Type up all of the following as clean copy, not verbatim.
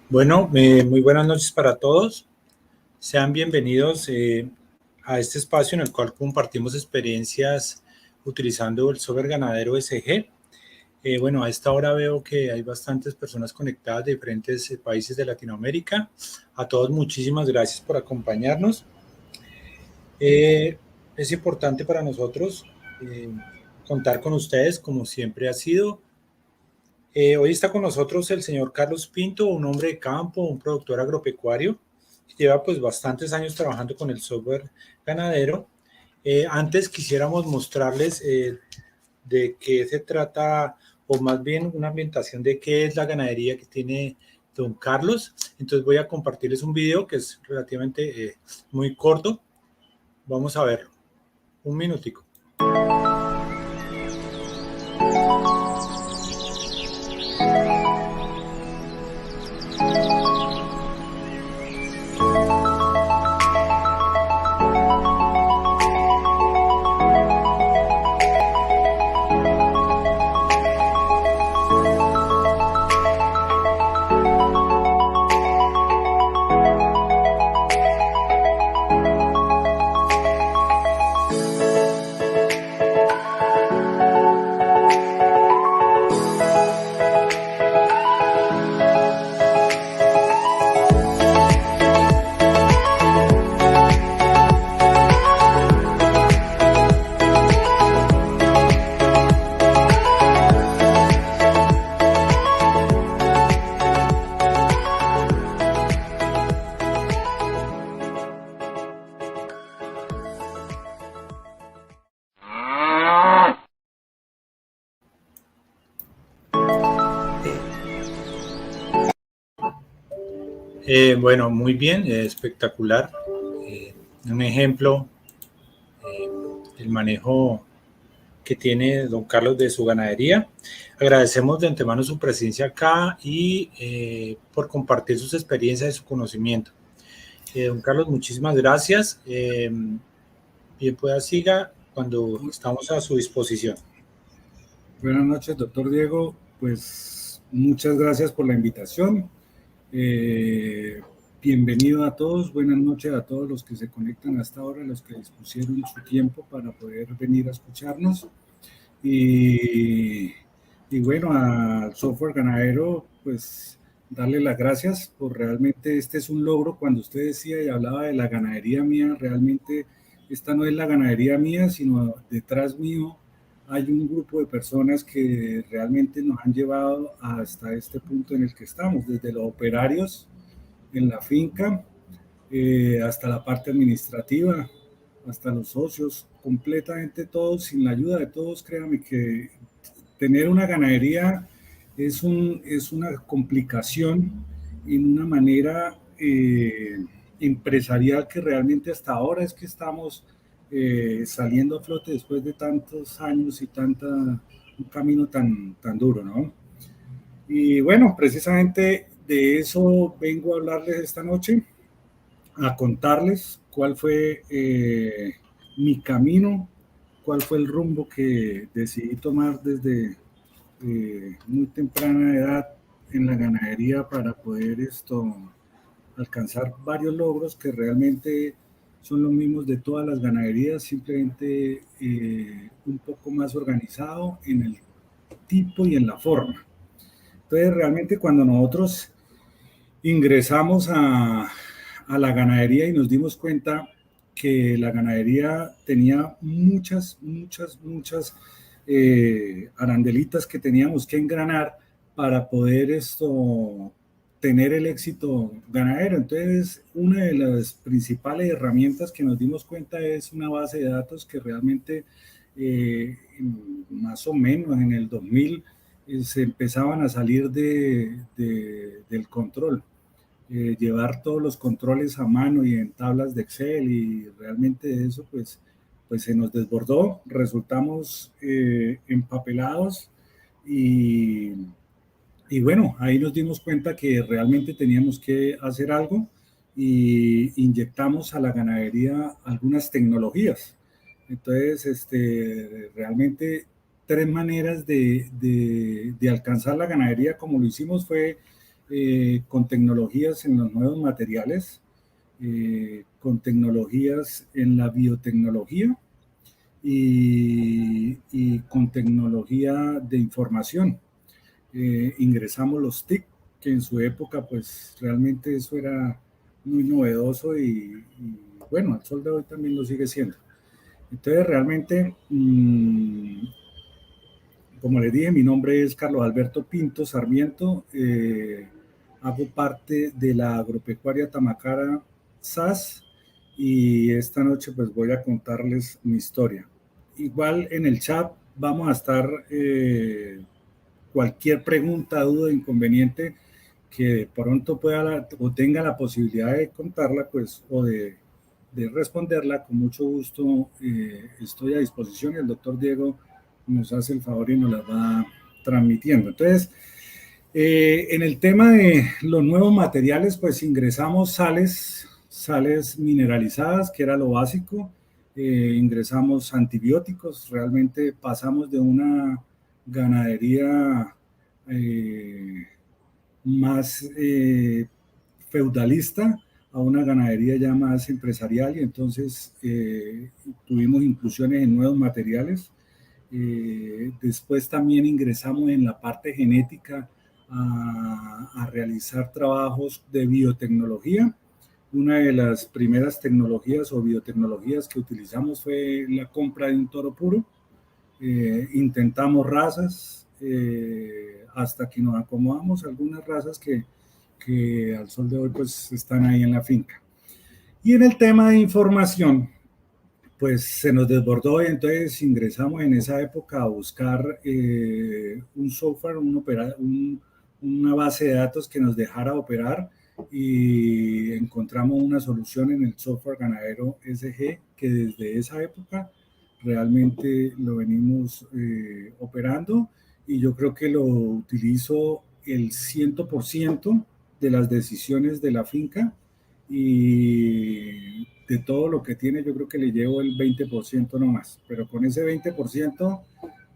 Bueno, muy buenas noches para todos. Sean bienvenidos a este espacio en el cual compartimos experiencias utilizando el software ganadero SG. Bueno, a esta hora veo que hay bastantes personas conectadas de diferentes países de Latinoamérica. A todos muchísimas gracias por acompañarnos. Es importante para nosotros contar con ustedes como siempre ha sido. Hoy está con nosotros el señor Carlos Pinto, un hombre de campo, un productor agropecuario, que lleva pues bastantes años trabajando con el software ganadero. Antes quisiéramos mostrarles de qué se trata, o más bien una ambientación de qué es la ganadería que tiene don Carlos. Entonces voy a compartirles un video que es relativamente muy corto. Vamos a verlo. Un minutico. Bueno, muy bien, espectacular. Un ejemplo, eh, el manejo que tiene don Carlos de su ganadería. Agradecemos de antemano su presencia acá y por compartir sus experiencias y su conocimiento. Don Carlos, muchísimas gracias. Bien, pueda siga cuando estamos a su disposición. Buenas noches, doctor Diego. Pues muchas gracias por la invitación. Bienvenido a todos, buenas noches a todos los que se conectan hasta ahora, los que dispusieron su tiempo para poder venir a escucharnos. Y bueno, al software ganadero, pues darle las gracias por realmente este es un logro. Cuando usted decía y hablaba de la ganadería mía, realmente esta no es la ganadería mía, sino detrás mío hay un grupo de personas que realmente nos han llevado hasta este punto en el que estamos, desde los operarios en la finca, hasta la parte administrativa, hasta los socios, completamente todos, sin la ayuda de todos, créanme que tener una ganadería es una complicación en una manera empresarial que realmente hasta ahora es que estamos saliendo a flote después de tantos años y un camino tan duro, ¿no? Y bueno, precisamente de eso vengo a hablarles esta noche, a contarles cuál fue mi camino, cuál fue el rumbo que decidí tomar desde muy temprana edad en la ganadería para poder alcanzar varios logros que realmente son los mismos de todas las ganaderías, simplemente un poco más organizado en el tipo y en la forma. Entonces, realmente cuando nosotros ingresamos a la ganadería y nos dimos cuenta que la ganadería tenía muchas arandelitas que teníamos que engranar para poder tener el éxito ganadero. Entonces, una de las principales herramientas que nos dimos cuenta es una base de datos que realmente eh, más o menos en el 2000 se empezaban a salir del control. Llevar todos los controles a mano y en tablas de Excel y realmente eso pues se nos desbordó, resultamos empapelados y, y bueno, ahí nos dimos cuenta que realmente teníamos que hacer algo y inyectamos a la ganadería algunas tecnologías. Entonces, realmente tres maneras de alcanzar la ganadería como lo hicimos fue con tecnologías en los nuevos materiales, con tecnologías en la biotecnología y con tecnología de información. Ingresamos los TIC, que en su época pues realmente eso era muy novedoso y bueno, al sol de hoy también lo sigue siendo. Entonces realmente, como les dije, mi nombre es Carlos Alberto Pinto Sarmiento, hago parte de la agropecuaria Tamacara SAS y esta noche pues voy a contarles mi historia. Igual en el chat vamos a estar cualquier pregunta, duda, inconveniente que de pronto pueda o tenga la posibilidad de contarla, pues, o de responderla, con mucho gusto estoy a disposición y el doctor Diego nos hace el favor y nos la va transmitiendo. Entonces, en el tema de los nuevos materiales, pues ingresamos sales mineralizadas, que era lo básico, ingresamos antibióticos, realmente pasamos de una ganadería más feudalista a una ganadería ya más empresarial y entonces tuvimos inclusiones en nuevos materiales. Después también ingresamos en la parte genética a realizar trabajos de biotecnología. Una de las primeras tecnologías o biotecnologías que utilizamos fue la compra de un toro puro. Intentamos razas hasta que nos acomodamos algunas razas que al sol de hoy pues están ahí en la finca. Y en el tema de información, pues se nos desbordó y entonces ingresamos en esa época a buscar un software, una base de datos que nos dejara operar y encontramos una solución en el software ganadero SG que desde esa época realmente lo venimos operando y yo creo que lo utilizo el 100% de las decisiones de la finca y de todo lo que tiene yo creo que le llevo el 20% nomás, pero con ese 20%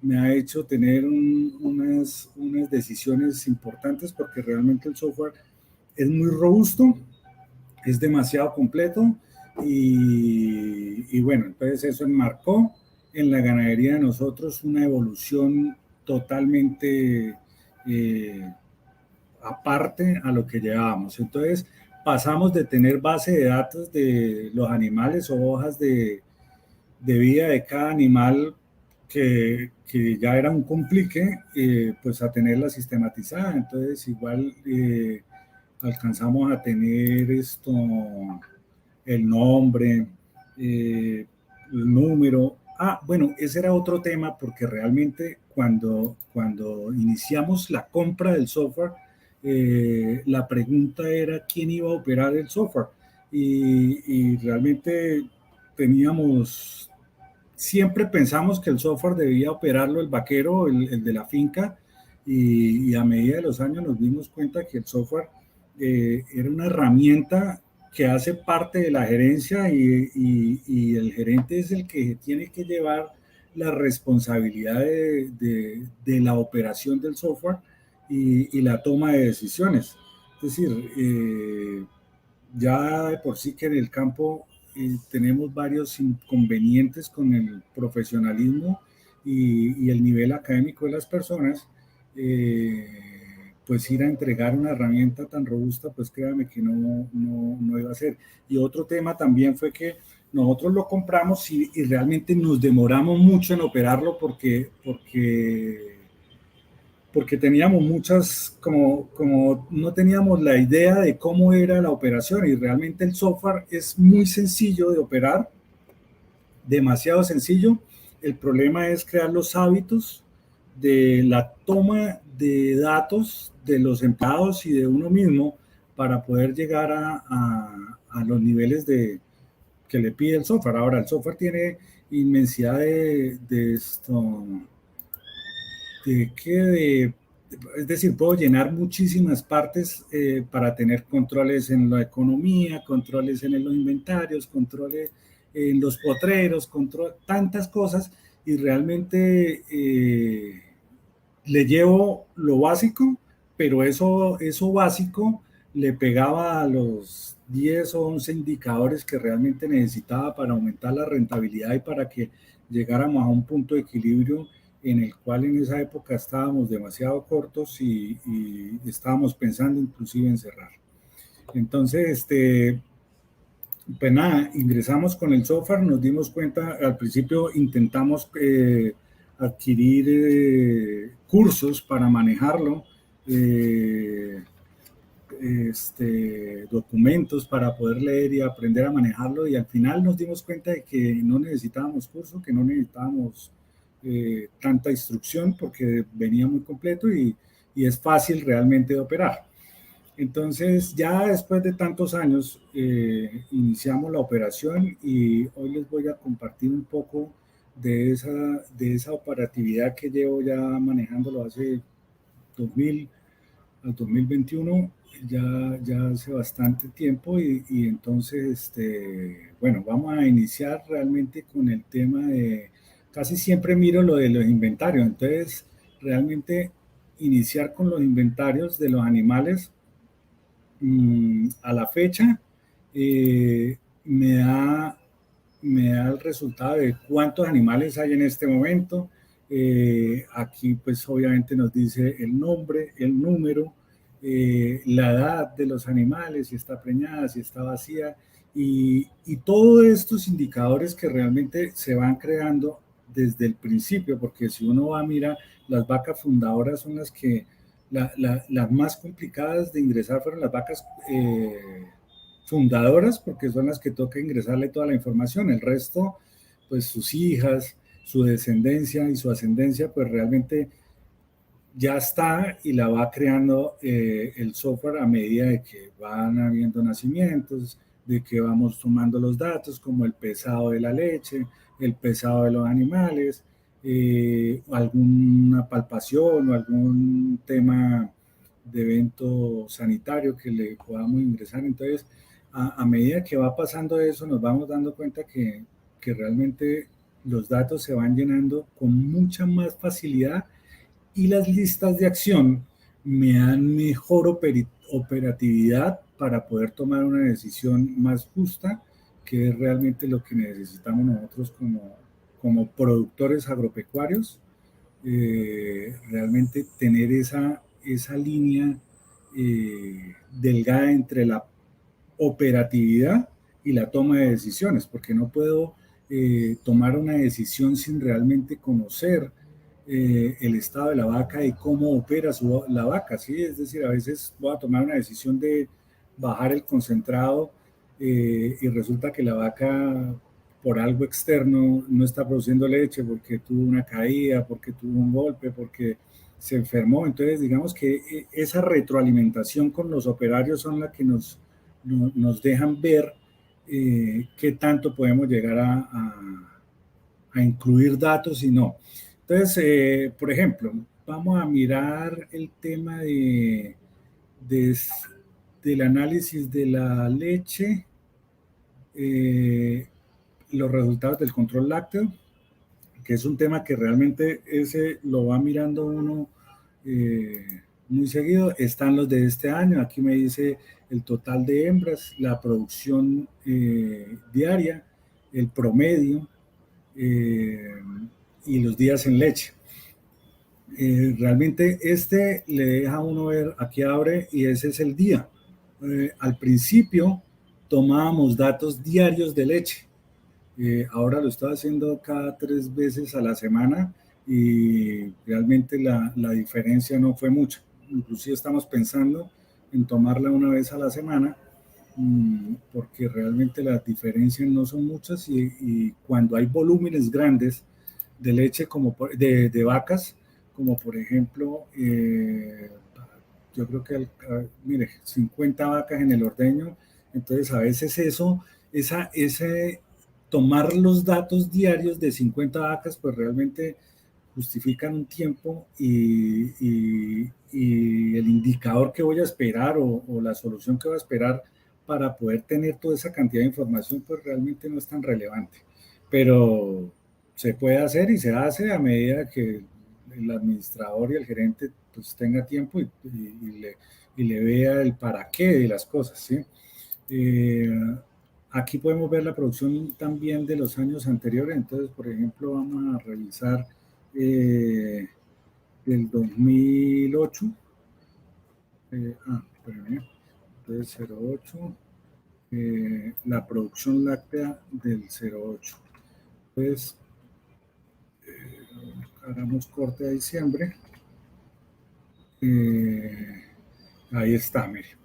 me ha hecho tener unas decisiones importantes porque realmente el software es muy robusto, es demasiado completo y bueno, entonces eso enmarcó en la ganadería de nosotros una evolución totalmente aparte a lo que llevábamos. Entonces pasamos de tener base de datos de los animales o hojas de vida de cada animal que ya era un complique, pues a tenerla sistematizada. Entonces igual alcanzamos a tener esto, el nombre, el número. Ah, bueno, ese era otro tema porque realmente cuando iniciamos la compra del software, la pregunta era quién iba a operar el software y realmente teníamos, siempre pensamos que el software debía operarlo el vaquero, el de la finca y a medida de los años nos dimos cuenta que el software era una herramienta que hace parte de la gerencia y el gerente es el que tiene que llevar la responsabilidad de la operación del software y la toma de decisiones. Es decir, ya de por sí que en el campo tenemos varios inconvenientes con el profesionalismo y el nivel académico de las personas, pues ir a entregar una herramienta tan robusta, pues créame que no iba a ser. Y otro tema también fue que nosotros lo compramos y realmente nos demoramos mucho en operarlo porque teníamos muchas, como no teníamos la idea de cómo era la operación y realmente el software es muy sencillo de operar, demasiado sencillo. El problema es crear los hábitos de la toma de datos de los empleados y de uno mismo para poder llegar a los niveles que le pide el software. Ahora, el software tiene inmensidad de esto, es decir, puedo llenar muchísimas partes para tener controles en la economía, controles en los inventarios, controles en los potreros, tantas cosas y realmente le llevo lo básico, pero eso básico le pegaba a los 10 o 11 indicadores que realmente necesitaba para aumentar la rentabilidad y para que llegáramos a un punto de equilibrio en el cual en esa época estábamos demasiado cortos y estábamos pensando inclusive en cerrar. Entonces, pues nada, ingresamos con el software, nos dimos cuenta, al principio intentamos adquirir cursos para manejarlo, documentos para poder leer y aprender a manejarlo, y al final nos dimos cuenta de que no necesitábamos curso, que no necesitábamos tanta instrucción porque venía muy completo y es fácil realmente de operar. Entonces, ya después de tantos años, iniciamos la operación y hoy les voy a compartir un poco de esa operatividad que llevo ya manejándolo hace 2000 al 2021, ya hace bastante tiempo y entonces, bueno, vamos a iniciar realmente con el tema de, casi siempre miro lo de los inventarios, entonces realmente iniciar con los inventarios de los animales a la fecha eh, me, da, me da el resultado de cuántos animales hay en este momento. Aquí pues obviamente nos dice el nombre, el número, la edad de los animales, si está preñada, si está vacía, y todos estos indicadores que realmente se van creando desde el principio, porque si uno va a mirar, las vacas fundadoras son las que las más complicadas de ingresar fueron las vacas fundadoras, porque son las que toca ingresarle toda la información. El resto, pues sus hijas, su descendencia y su ascendencia, pues realmente ya está y la va creando el software a medida de que van habiendo nacimientos, de que vamos tomando los datos como el pesado de la leche, el pesado de los animales, alguna palpación o algún tema de evento sanitario que le podamos ingresar. Entonces, a medida que va pasando eso, nos vamos dando cuenta que realmente los datos se van llenando con mucha más facilidad y las listas de acción me dan mejor operatividad para poder tomar una decisión más justa, que es realmente lo que necesitamos nosotros como productores agropecuarios, realmente tener esa línea delgada entre la operatividad y la toma de decisiones, porque no puedo tomar una decisión sin realmente conocer el estado de la vaca y cómo opera la vaca, ¿sí? Es decir, a veces voy a tomar una decisión de bajar el concentrado y resulta que la vaca por algo externo no está produciendo leche porque tuvo una caída, porque tuvo un golpe, porque se enfermó. Entonces, digamos que esa retroalimentación con los operarios son la que nos dejan ver qué tanto podemos llegar a incluir datos y no. Entonces, por ejemplo, vamos a mirar el tema de, del análisis de la leche, los resultados del control lácteo, que es un tema que realmente ese lo va mirando uno muy seguido. Están los de este año, aquí me dice el total de hembras, la producción diaria, el promedio y los días en leche. Realmente le deja a uno ver, aquí abre y ese es el día. Al principio tomábamos datos diarios de leche, ahora lo estoy haciendo cada 3 veces a la semana y realmente la diferencia no fue mucha. Inclusive estamos pensando en tomarla una vez a la semana porque realmente las diferencias no son muchas y cuando hay volúmenes grandes de leche como de vacas, como por ejemplo, yo creo que, mire, 50 vacas en el ordeño, entonces a veces ese tomar los datos diarios de 50 vacas, pues realmente justifican un tiempo y el indicador que voy a esperar o la solución que voy a esperar para poder tener toda esa cantidad de información, pues realmente no es tan relevante. Pero se puede hacer y se hace a medida que el administrador y el gerente pues tenga tiempo y le vea el para qué de las cosas, ¿sí? Aquí podemos ver la producción también de los años anteriores. Entonces, por ejemplo, vamos a revisar del 2008. Espérame. Entonces, 08, la producción láctea del 08. Entonces, hagamos corte a diciembre. Ahí está, mire.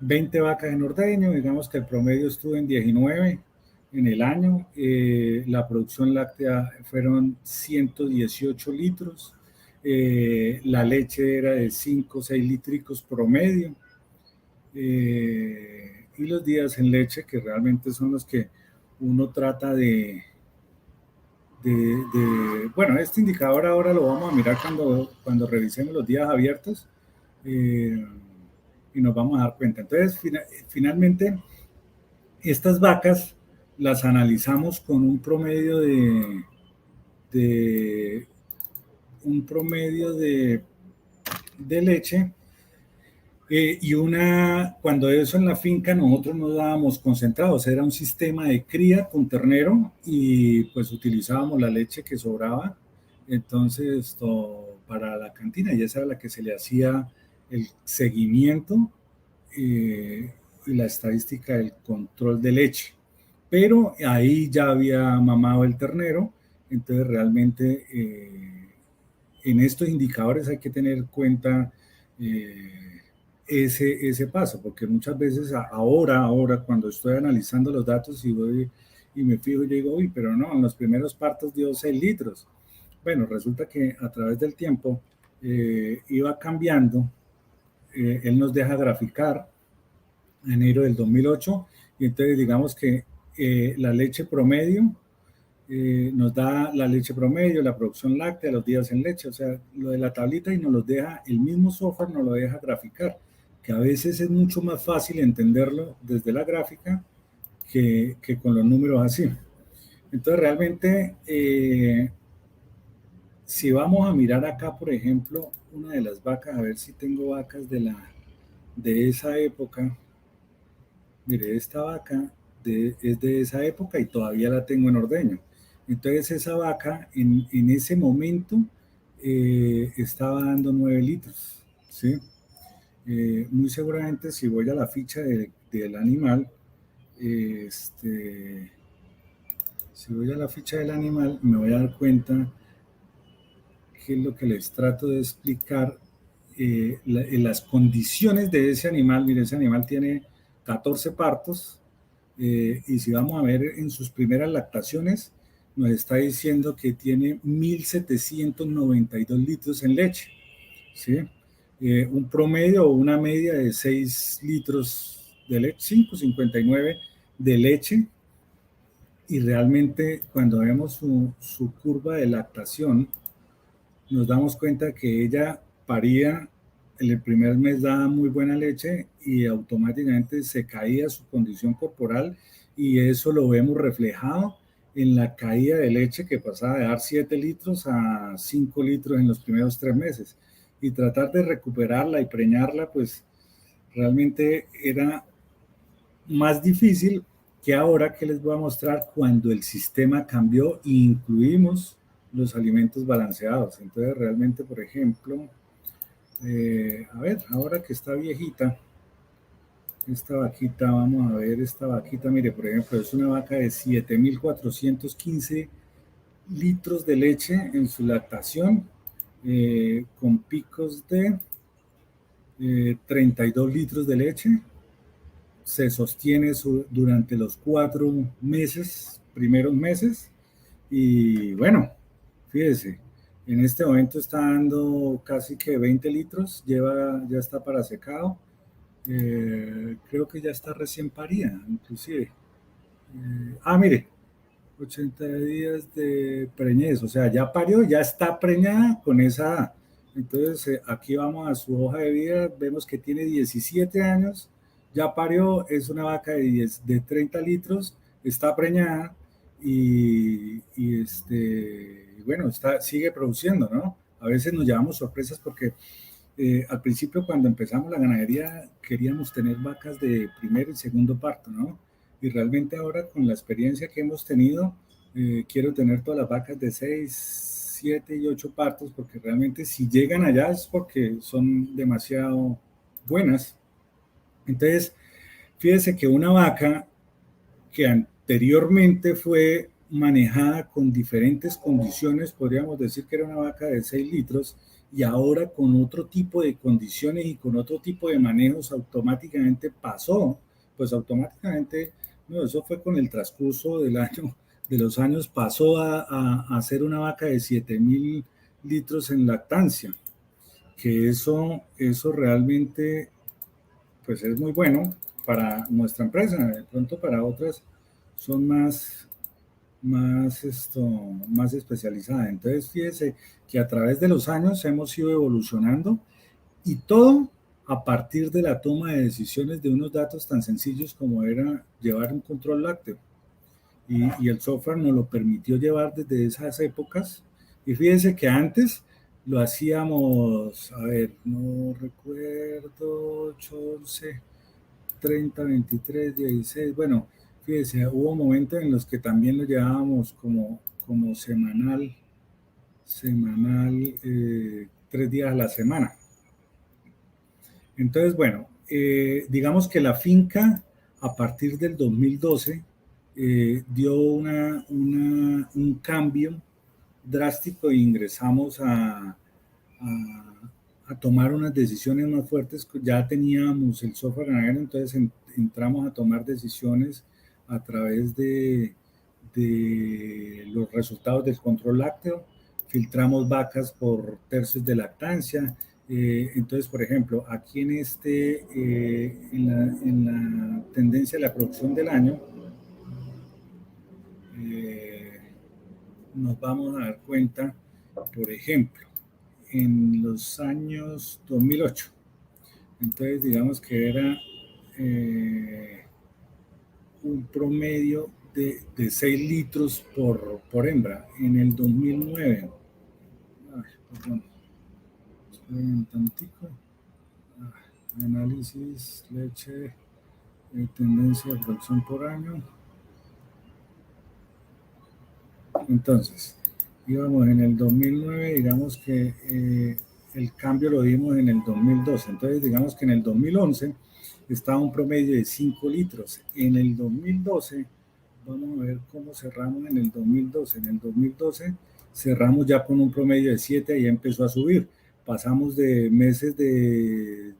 20 vacas en ordeño, digamos que el promedio estuvo en 19 en el año. La producción láctea fueron 118 litros. La leche era de 5 o 6 lítricos promedio. Y los días en leche, que realmente son los que uno trata bueno, este indicador ahora lo vamos a mirar cuando revisemos los días abiertos, y nos vamos a dar cuenta. Entonces, finalmente, estas vacas las analizamos con un promedio de leche, y cuando eso en la finca nosotros no dábamos concentrados, era un sistema de cría con ternero y pues utilizábamos la leche que sobraba, entonces para la cantina, y esa era la que se le hacía el seguimiento y la estadística del control de leche. Pero ahí ya había mamado el ternero, entonces realmente en estos indicadores hay que tener en cuenta ese paso, porque muchas veces ahora cuando estoy analizando los datos y voy y me fijo y digo, uy, pero no, en los primeros partos dio 6 litros. Bueno, resulta que a través del tiempo iba cambiando. Él nos deja graficar enero del 2008 y entonces digamos que la leche promedio nos da la leche promedio, la producción láctea, los días en leche, o sea, lo de la tablita, y nos lo deja, el mismo software nos lo deja graficar, que a veces es mucho más fácil entenderlo desde la gráfica que con los números así. Entonces realmente, si vamos a mirar acá, por ejemplo, una de las vacas, a ver si tengo vacas de esa época. Mire, esta vaca es de esa época y todavía la tengo en ordeño. Entonces esa vaca en ese momento estaba dando 9 litros, ¿sí? Muy seguramente si voy a la ficha del animal, si voy a la ficha del animal me voy a dar cuenta que es lo que les trato de explicar, las condiciones de ese animal. Mire, ese animal tiene 14 partos, y si vamos a ver en sus primeras lactaciones, nos está diciendo que tiene 1.792 litros en leche, ¿sí? Un promedio o una media de 6 litros de leche, 5,59 de leche, y realmente cuando vemos su curva de lactación, nos damos cuenta que ella paría, en el primer mes daba muy buena leche y automáticamente se caía su condición corporal, y eso lo vemos reflejado en la caída de leche, que pasaba de dar 7 litros a 5 litros en los primeros 3 meses. Y tratar de recuperarla y preñarla, pues realmente era más difícil que ahora, que les voy a mostrar cuando el sistema cambió e incluimos los alimentos balanceados. Entonces realmente, por ejemplo, a ver, ahora que está viejita, esta vaquita, vamos a ver esta vaquita, mire, por ejemplo, es una vaca de 7.415 litros de leche en su lactación, con picos de 32 litros de leche. Se sostiene durante los 4 primeros meses, y bueno, fíjese, en este momento está dando casi que 20 litros, ya está para secado, creo que ya está recién parida, inclusive. Mire, 80 días de preñez, o sea, ya parió, ya está preñada con esa. Entonces, aquí vamos a su hoja de vida, vemos que tiene 17 años, ya parió, es una vaca de 30 litros, está preñada y bueno, sigue produciendo, ¿no? A veces nos llevamos sorpresas porque Al principio, cuando empezamos la ganadería, queríamos tener vacas de primer y segundo parto, ¿no? Y realmente ahora, con la experiencia que hemos tenido, quiero tener todas las vacas de 6, 7 y 8 partos, porque realmente si llegan allá es porque son demasiado buenas. Entonces, fíjese que una vaca que anteriormente fue manejada con diferentes condiciones, podríamos decir que era una vaca de 6 litros, y ahora con otro tipo de condiciones y con otro tipo de manejos automáticamente pasó, pues automáticamente, no, eso fue con el transcurso del año, de los años, pasó a ser una vaca de 7,000 litros en lactancia, que eso realmente pues es muy bueno para nuestra empresa. De pronto para otras son más especializadas. Entonces fíjese que a través de los años hemos ido evolucionando, y todo a partir de la toma de decisiones de unos datos tan sencillos como era llevar un control lácteo. Y el software nos lo permitió llevar desde esas épocas. Y fíjense que antes lo hacíamos, a ver, no recuerdo, 11, 30, 23, 16. Bueno, fíjese, hubo momentos en los que también lo llevábamos como semanal, 3 días a la semana. Entonces, bueno, digamos que la finca a partir del 2012 dio un cambio drástico, e ingresamos a tomar unas decisiones más fuertes. Ya teníamos el software ganadero, entonces entramos a tomar decisiones a través de los resultados del control lácteo, filtramos vacas por tercios de lactancia. Entonces, por ejemplo, aquí en la tendencia de la producción del año, nos vamos a dar cuenta, por ejemplo, en los años 2008. Entonces, digamos que era un promedio de 6 litros por hembra. En el 2009, perdón, esperen un tantico. Análisis, leche, tendencia de producción por año. Entonces, íbamos en el 2009, digamos que el cambio lo dimos en el 2012. Entonces, digamos que en el 2011 estaba un promedio de 5 litros. En el 2012, vamos a ver cómo cerramos en el 2012. En el 2012 cerramos ya con un promedio de 7 y empezó a subir. Pasamos de meses de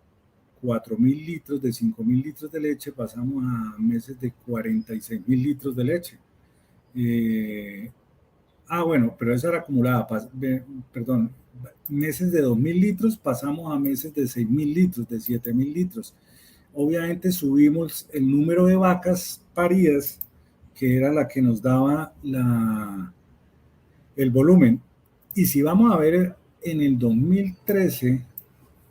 4,000 litros, de 5,000 litros de leche, pasamos a meses de 46,000 litros de leche. Bueno, pero esa era acumulada, perdón, meses de 2,000 litros pasamos a meses de 6,000 litros, de 7,000 litros. Obviamente subimos el número de vacas paridas, que era la que nos daba el volumen. Y si vamos a ver en el 2013,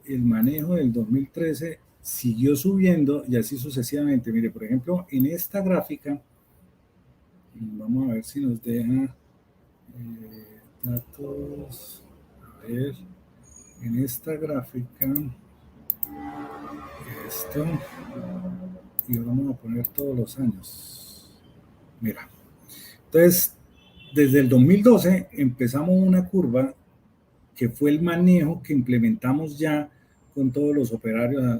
el manejo del 2013 siguió subiendo y así sucesivamente. Mire, por ejemplo, en esta gráfica, vamos a ver si nos deja datos. A ver, en esta gráfica, esto, y vamos a poner todos los años. Mira, entonces, desde el 2012 empezamos una curva que fue el manejo que implementamos ya con todos los operarios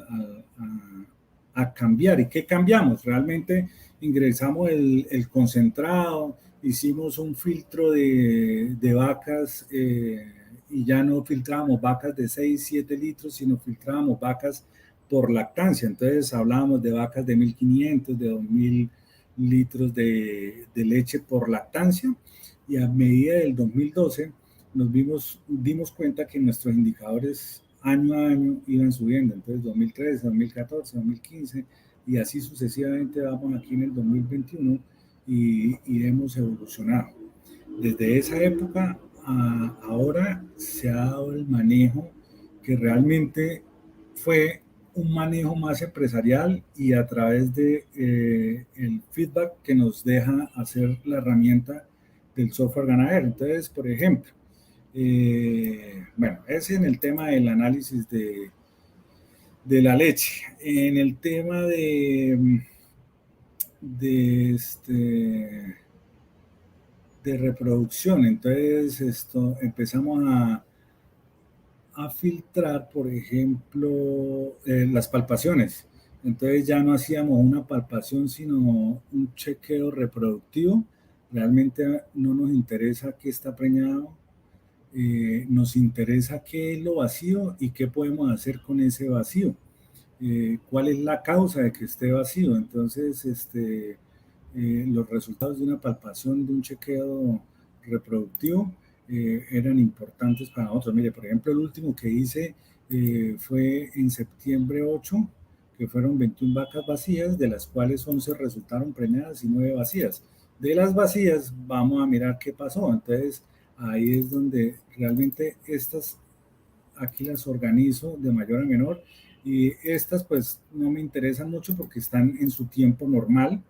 a cambiar. ¿Y qué cambiamos? Realmente ingresamos el concentrado, hicimos un filtro de vacas, y ya no filtrábamos vacas de 6, 7 litros, sino filtrábamos vacas por lactancia. Entonces hablábamos de vacas de 1,500, de 2,000 litros de leche por lactancia, y a medida del 2012 dimos cuenta que nuestros indicadores año a año iban subiendo. Entonces 2013, 2014, 2015 y así sucesivamente vamos aquí en el 2021 y hemos evolucionado. Desde esa época a ahora se ha dado el manejo que realmente fue un manejo más empresarial y a través de el feedback que nos deja hacer la herramienta del software ganadero. Entonces, por ejemplo, Bueno, es en el tema del análisis de la leche. En el tema de, este, de reproducción, entonces empezamos a filtrar, por ejemplo, las palpaciones. Entonces ya no hacíamos una palpación, sino un chequeo reproductivo. Realmente no nos interesa qué está preñado, nos interesa qué es lo vacío y qué podemos hacer con ese vacío. ¿Cuál es la causa de que esté vacío? Entonces, los resultados de una palpación, de un chequeo reproductivo, eran importantes para nosotros. Mire, por ejemplo, el último que hice fue en septiembre 8, que fueron 21 vacas vacías, de las cuales 11 resultaron preñadas y 9 vacías. De las vacías, vamos a mirar qué pasó. Entonces, ahí es donde realmente aquí las organizo de mayor a menor, y estas pues no me interesan mucho porque están en su tiempo normal,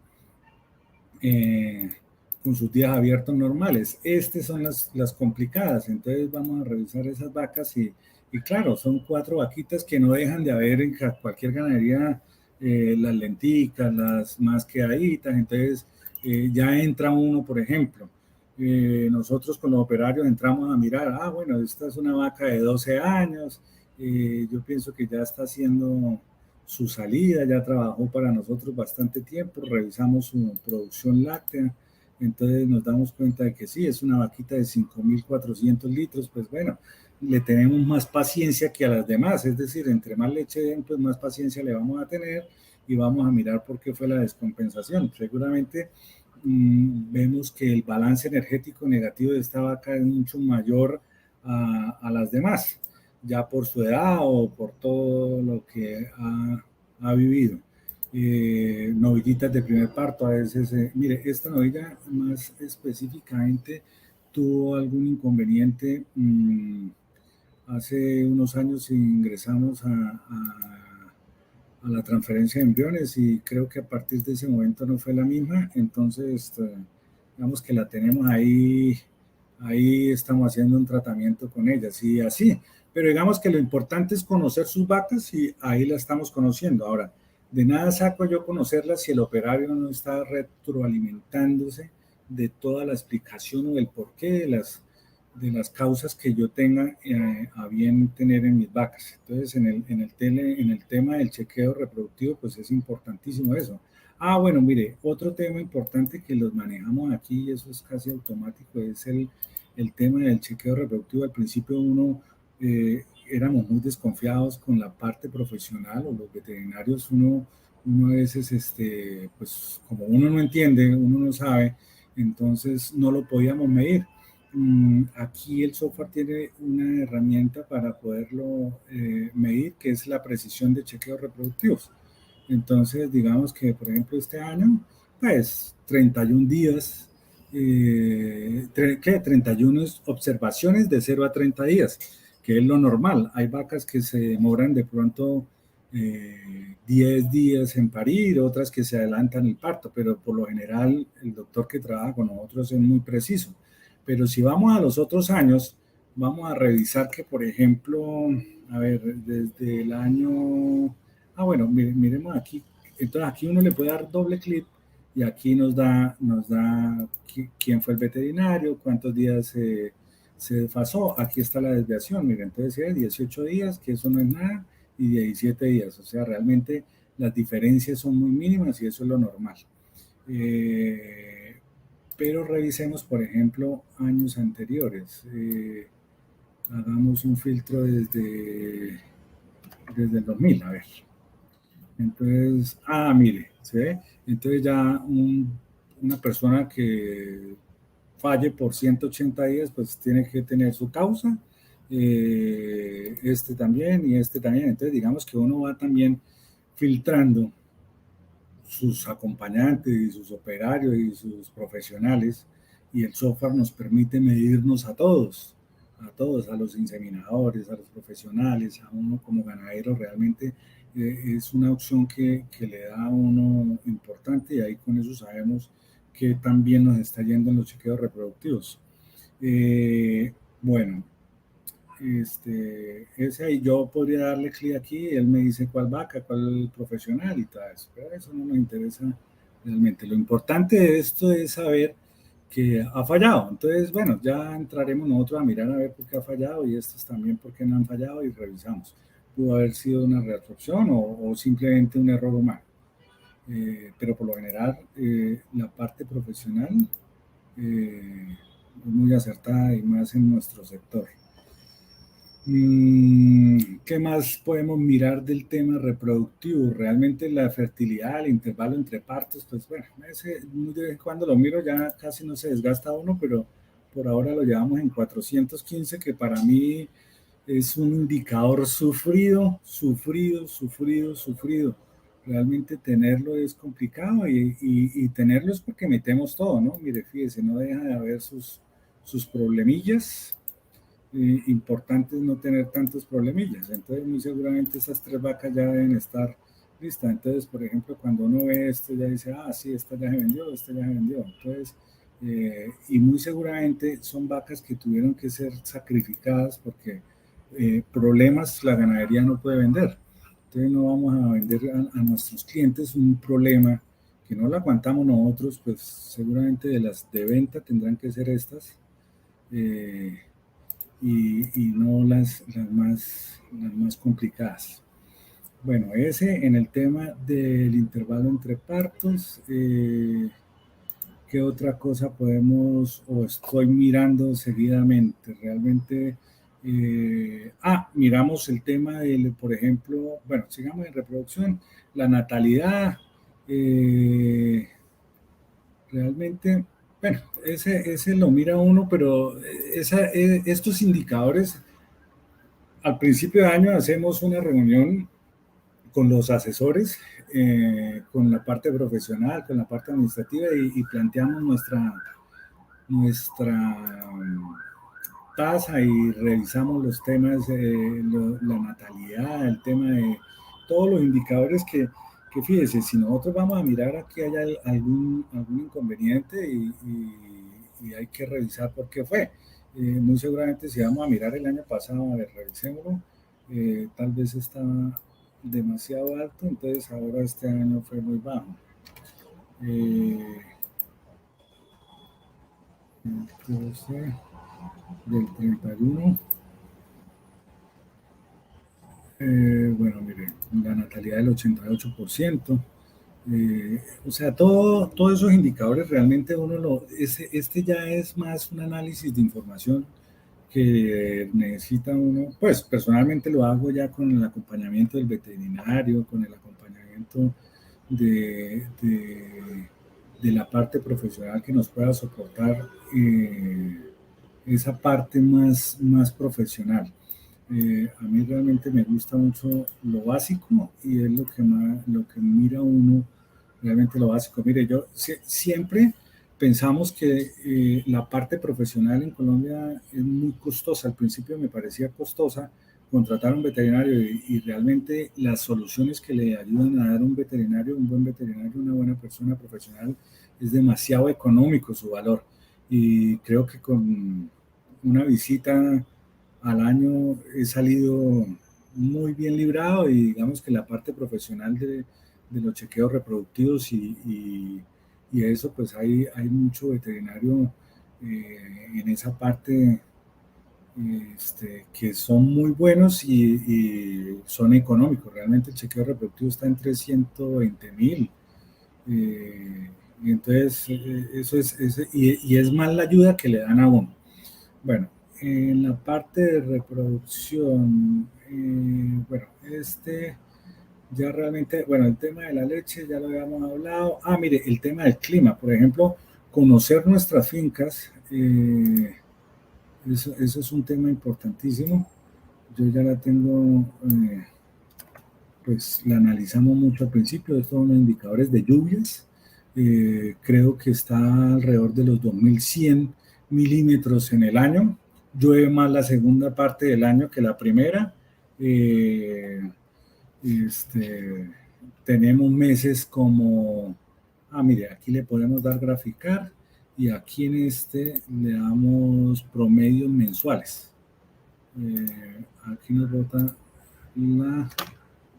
con sus días abiertos normales. Estas son las complicadas, entonces vamos a revisar esas vacas y claro, son 4 vaquitas que no dejan de haber en cualquier ganadería, las lenticas, las más quedaditas, entonces ya entra uno, por ejemplo, nosotros con los operarios entramos a mirar, bueno, esta es una vaca de 12 años, yo pienso que ya está haciendo su salida, ya trabajó para nosotros bastante tiempo, revisamos su producción láctea, entonces nos damos cuenta de que sí, es una vaquita de 5.400 litros, pues bueno, le tenemos más paciencia que a las demás, es decir, entre más leche den, pues más paciencia le vamos a tener y vamos a mirar por qué fue la descompensación. Seguramente vemos que el balance energético negativo de esta vaca es mucho mayor a las demás, ya por su edad o por todo lo que ha vivido. Novillitas de primer parto, a veces, mire, esta novilla más específicamente tuvo algún inconveniente. Hace unos años ingresamos a la transferencia de embriones y creo que a partir de ese momento no fue la misma, entonces digamos que la tenemos ahí estamos haciendo un tratamiento con ellas y así, pero digamos que lo importante es conocer sus vacas y ahí la estamos conociendo. Ahora, de nada saco yo conocerlas si el operario no está retroalimentándose de toda la explicación o el porqué de las causas que yo tenga a bien tener en mis vacas. Entonces, en el tema del chequeo reproductivo, pues es importantísimo eso. Bueno, mire, otro tema importante que los manejamos aquí, y eso es casi automático, es el tema del chequeo reproductivo. Al principio éramos muy desconfiados con la parte profesional o los veterinarios, uno a veces, pues como uno no entiende, uno no sabe, entonces no lo podíamos medir. Aquí el software tiene una herramienta para poderlo medir, que es la precisión de chequeos reproductivos. Entonces, digamos que, por ejemplo, este año, pues 31 días, ¿qué? 31 observaciones de 0 a 30 días, que es lo normal. Hay vacas que se demoran de pronto 10 días en parir, otras que se adelantan el parto, pero por lo general el doctor que trabaja con nosotros es muy preciso. Pero si vamos a los otros años, vamos a revisar que, por ejemplo, a ver, desde el año... bueno, miremos aquí. Entonces aquí uno le puede dar doble clic y aquí nos da quién fue el veterinario, cuántos días se desfasó. Aquí está la desviación, miren, entonces es 18 días, que eso no es nada, y 17 días. O sea, realmente las diferencias son muy mínimas y eso es lo normal. Pero revisemos, por ejemplo, años anteriores. Hagamos un filtro desde el 2000, a ver. Entonces, mire, ¿sí ve? Entonces ya una persona que falle por 180 días, pues tiene que tener su causa, este también y este también. Entonces, digamos que uno va también filtrando sus acompañantes y sus operarios y sus profesionales, y el software nos permite medirnos a todos, a los inseminadores, a los profesionales, a uno como ganadero. Realmente es una opción que le da a uno importante, y ahí con eso sabemos que también nos está yendo en los chequeos reproductivos. Bueno, ese ahí yo podría darle clic aquí y él me dice cuál vaca, cuál profesional y todo eso, pero eso no nos interesa realmente. Lo importante de esto es saber que ha fallado. Entonces, bueno, ya entraremos nosotros a mirar a ver por qué ha fallado y estos también por qué no han fallado y revisamos. Pudo haber sido una reabsorción o simplemente un error humano. Pero por lo general, la parte profesional es muy acertada y más en nuestro sector. ¿Qué más podemos mirar del tema reproductivo? Realmente la fertilidad, el intervalo entre partos, pues bueno, ese muy de vez en cuando lo miro, ya casi no se desgasta uno, pero por ahora lo llevamos en 415, que para mí es un indicador sufrido. Realmente tenerlo es complicado y tenerlo es porque metemos todo, ¿no? Mire, fíjese, no deja de haber sus problemillas. Importante es no tener tantos problemillas. Entonces, muy seguramente esas 3 vacas ya deben estar listas. Entonces, por ejemplo, cuando uno ve esto, ya dice, ah, sí, esta ya se vendió, esta ya se vendió. Entonces, y muy seguramente son vacas que tuvieron que ser sacrificadas porque problemas la ganadería no puede vender. Entonces, no vamos a vender a nuestros clientes un problema que no lo aguantamos nosotros, pues seguramente de las de venta tendrán que ser estas. Y no las más complicadas. Bueno, ese en el tema del intervalo entre partos. ¿Qué otra cosa podemos o estoy mirando seguidamente? Realmente, miramos el tema del, por ejemplo, bueno, sigamos en reproducción, la natalidad. Realmente, bueno, ese lo mira uno, pero estos indicadores, al principio de año hacemos una reunión con los asesores, con la parte profesional, con la parte administrativa y planteamos nuestra tasa y revisamos los temas, la natalidad, el tema de todos los indicadores que fíjese, si nosotros vamos a mirar aquí hay algún inconveniente y hay que revisar por qué fue. Muy seguramente si vamos a mirar el año pasado, a ver, revisémoslo, tal vez está demasiado alto, entonces ahora este año fue muy bajo. Entonces, del 31. Bueno, mire, la natalidad del 88%. O sea, todos esos indicadores realmente este ya es más un análisis de información que necesita uno, pues personalmente lo hago ya con el acompañamiento del veterinario, con el acompañamiento de la parte profesional que nos pueda soportar esa parte más profesional. A mí realmente me gusta mucho lo básico y es lo que mira uno realmente lo básico. Mire, yo siempre pensamos que la parte profesional en Colombia es muy costosa. Al principio me parecía costosa contratar a un veterinario y realmente las soluciones que le ayudan a dar un buen veterinario, una buena persona profesional, es demasiado económico su valor. Y creo que con una visita al año he salido muy bien librado y digamos que la parte profesional de los chequeos reproductivos y eso, pues hay mucho veterinario en esa parte que son muy buenos y son económicos. Realmente el chequeo reproductivo está en 320,000. Y entonces, y es más la ayuda que le dan a uno. Bueno, en la parte de reproducción, bueno, ya realmente, bueno, el tema de la leche ya lo habíamos hablado. Mire, el tema del clima, por ejemplo, conocer nuestras fincas, eso es un tema importantísimo. Yo ya la tengo, pues la analizamos mucho al principio, estos son los indicadores de lluvias. Creo que está alrededor de los 2100 milímetros en el año. Llueve más la segunda parte del año que la primera. Tenemos meses como, mire, aquí le podemos dar graficar y aquí en le damos promedios mensuales. Aquí nos bota la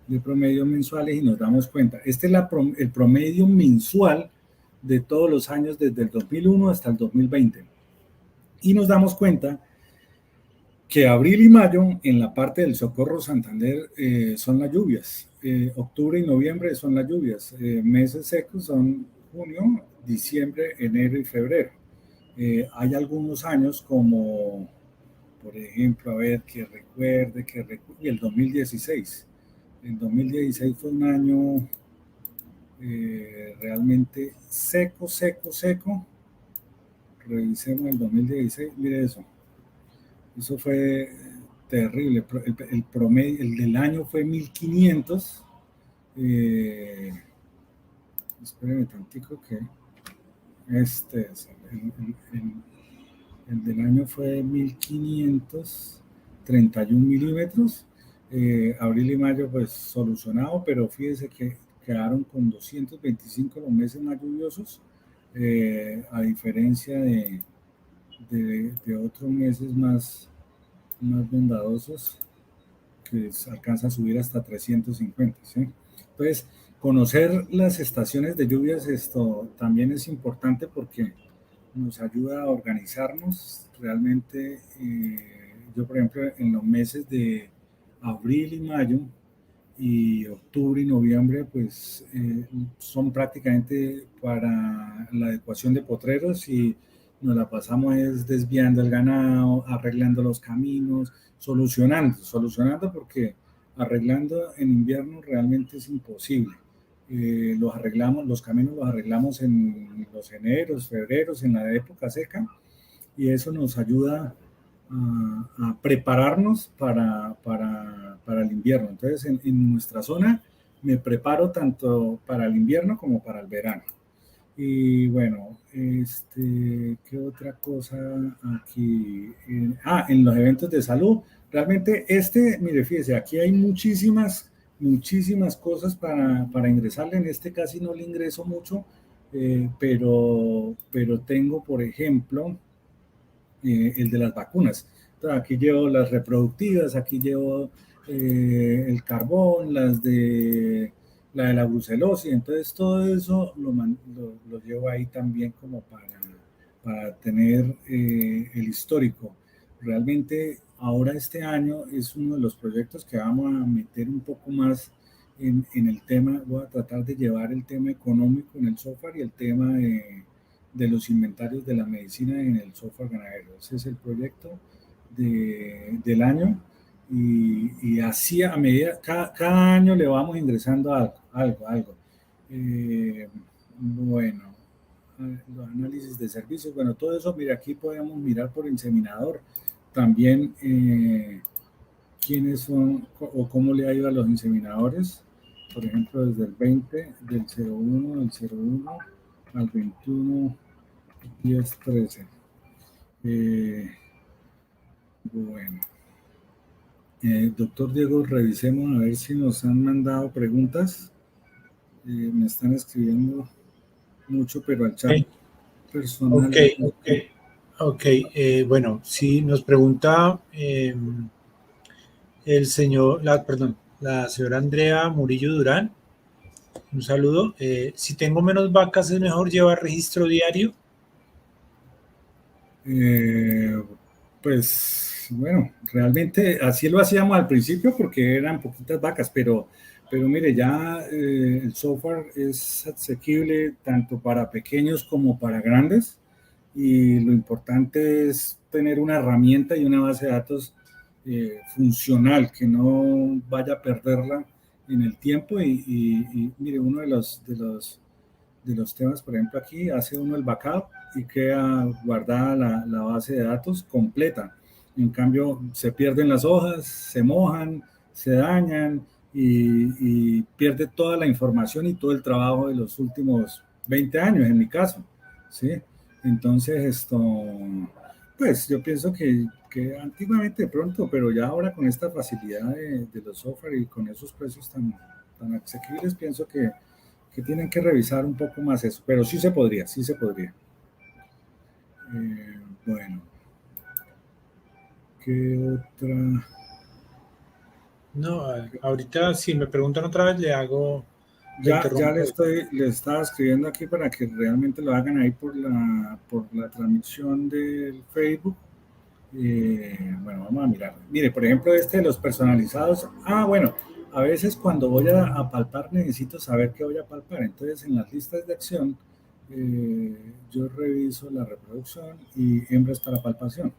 de promedios mensuales y nos damos cuenta. Este es el promedio mensual de todos los años desde el 2001 hasta el 2020. Y nos damos cuenta que abril y mayo en la parte del Socorro Santander son las lluvias. Octubre y noviembre son las lluvias. Meses secos son junio, diciembre, enero y febrero. Hay algunos años como, por ejemplo, a ver, que recuerde, y el 2016. El 2016 fue un año realmente seco, seco, seco. Revisemos el 2016, mire eso. Eso fue terrible. El promedio, el del año fue 1500. Espérenme tantico que este es el del año fue 1531 milímetros. Abril y mayo pues solucionado, pero fíjese que quedaron con 225 los meses más lluviosos, a diferencia de otros meses más bondadosos que alcanza a subir hasta 350, ¿sí? Entonces, conocer las estaciones de lluvias, esto también es importante porque nos ayuda a organizarnos. Realmente, yo por ejemplo, en los meses de abril y mayo y octubre y noviembre, pues son prácticamente para la adecuación de potreros y nos la pasamos es desviando el ganado, arreglando los caminos, solucionando porque arreglando en invierno realmente es imposible. Los caminos los arreglamos en los eneros, febreros, en la época seca, y eso nos ayuda a prepararnos para el invierno. Entonces, en nuestra zona me preparo tanto para el invierno como para el verano. Y bueno, ¿qué otra cosa aquí? En los eventos de salud. Realmente mire, fíjese, aquí hay muchísimas cosas para ingresarle. En este casi no le ingreso mucho, pero tengo, por ejemplo, el de las vacunas. Entonces, aquí llevo las reproductivas, aquí llevo el carbón, la de la brucelosis, entonces todo eso lo llevo ahí también como para tener el histórico. Realmente ahora este año es uno de los proyectos que vamos a meter un poco más en el tema. Voy a tratar de llevar el tema económico en el software y el tema de los inventarios de la medicina en el software ganadero. Ese es el proyecto del año, y así a medida, cada año le vamos ingresando algo. Bueno, los análisis de servicios, bueno, todo eso, mira, aquí podemos mirar por inseminador también quiénes son o cómo le ha ido a los inseminadores, por ejemplo, desde el 20, del 01, del 01 al 21, 10, 13. Bueno, doctor Diego, revisemos a ver si nos han mandado preguntas. Me están escribiendo mucho, pero al chat personal. Ok. Bueno, sí, nos pregunta la señora Andrea Murillo Durán. Un saludo. Si tengo menos vacas, ¿es mejor llevar registro diario? Pues bueno, realmente así lo hacíamos al principio porque eran poquitas vacas, pero mire, ya el software es asequible tanto para pequeños como para grandes, y lo importante es tener una herramienta y una base de datos funcional, que no vaya a perderla en el tiempo. Y mire, uno de los temas, por ejemplo, aquí hace uno el backup y queda guardada la base de datos completa. En cambio, se pierden las hojas, se mojan, se dañan y pierde toda la información y todo el trabajo de los últimos 20 años, en mi caso, ¿sí? Entonces, pues yo pienso que antiguamente de pronto, pero ya ahora con esta facilidad de los software y con esos precios tan asequibles, pienso que tienen que revisar un poco más eso, pero sí se podría. Bueno, ¿Qué otra? No, ahorita si me preguntan otra vez le hago, le Ya interrumpo. le estaba escribiendo aquí para que realmente lo hagan ahí por la transmisión del Facebook. Bueno, vamos a mirar. Mire, por ejemplo, este de los personalizados. Ah, bueno, a veces cuando voy a palpar necesito saber qué voy a palpar. Entonces, en las listas de acción, yo reviso la reproducción y hembras para palpación.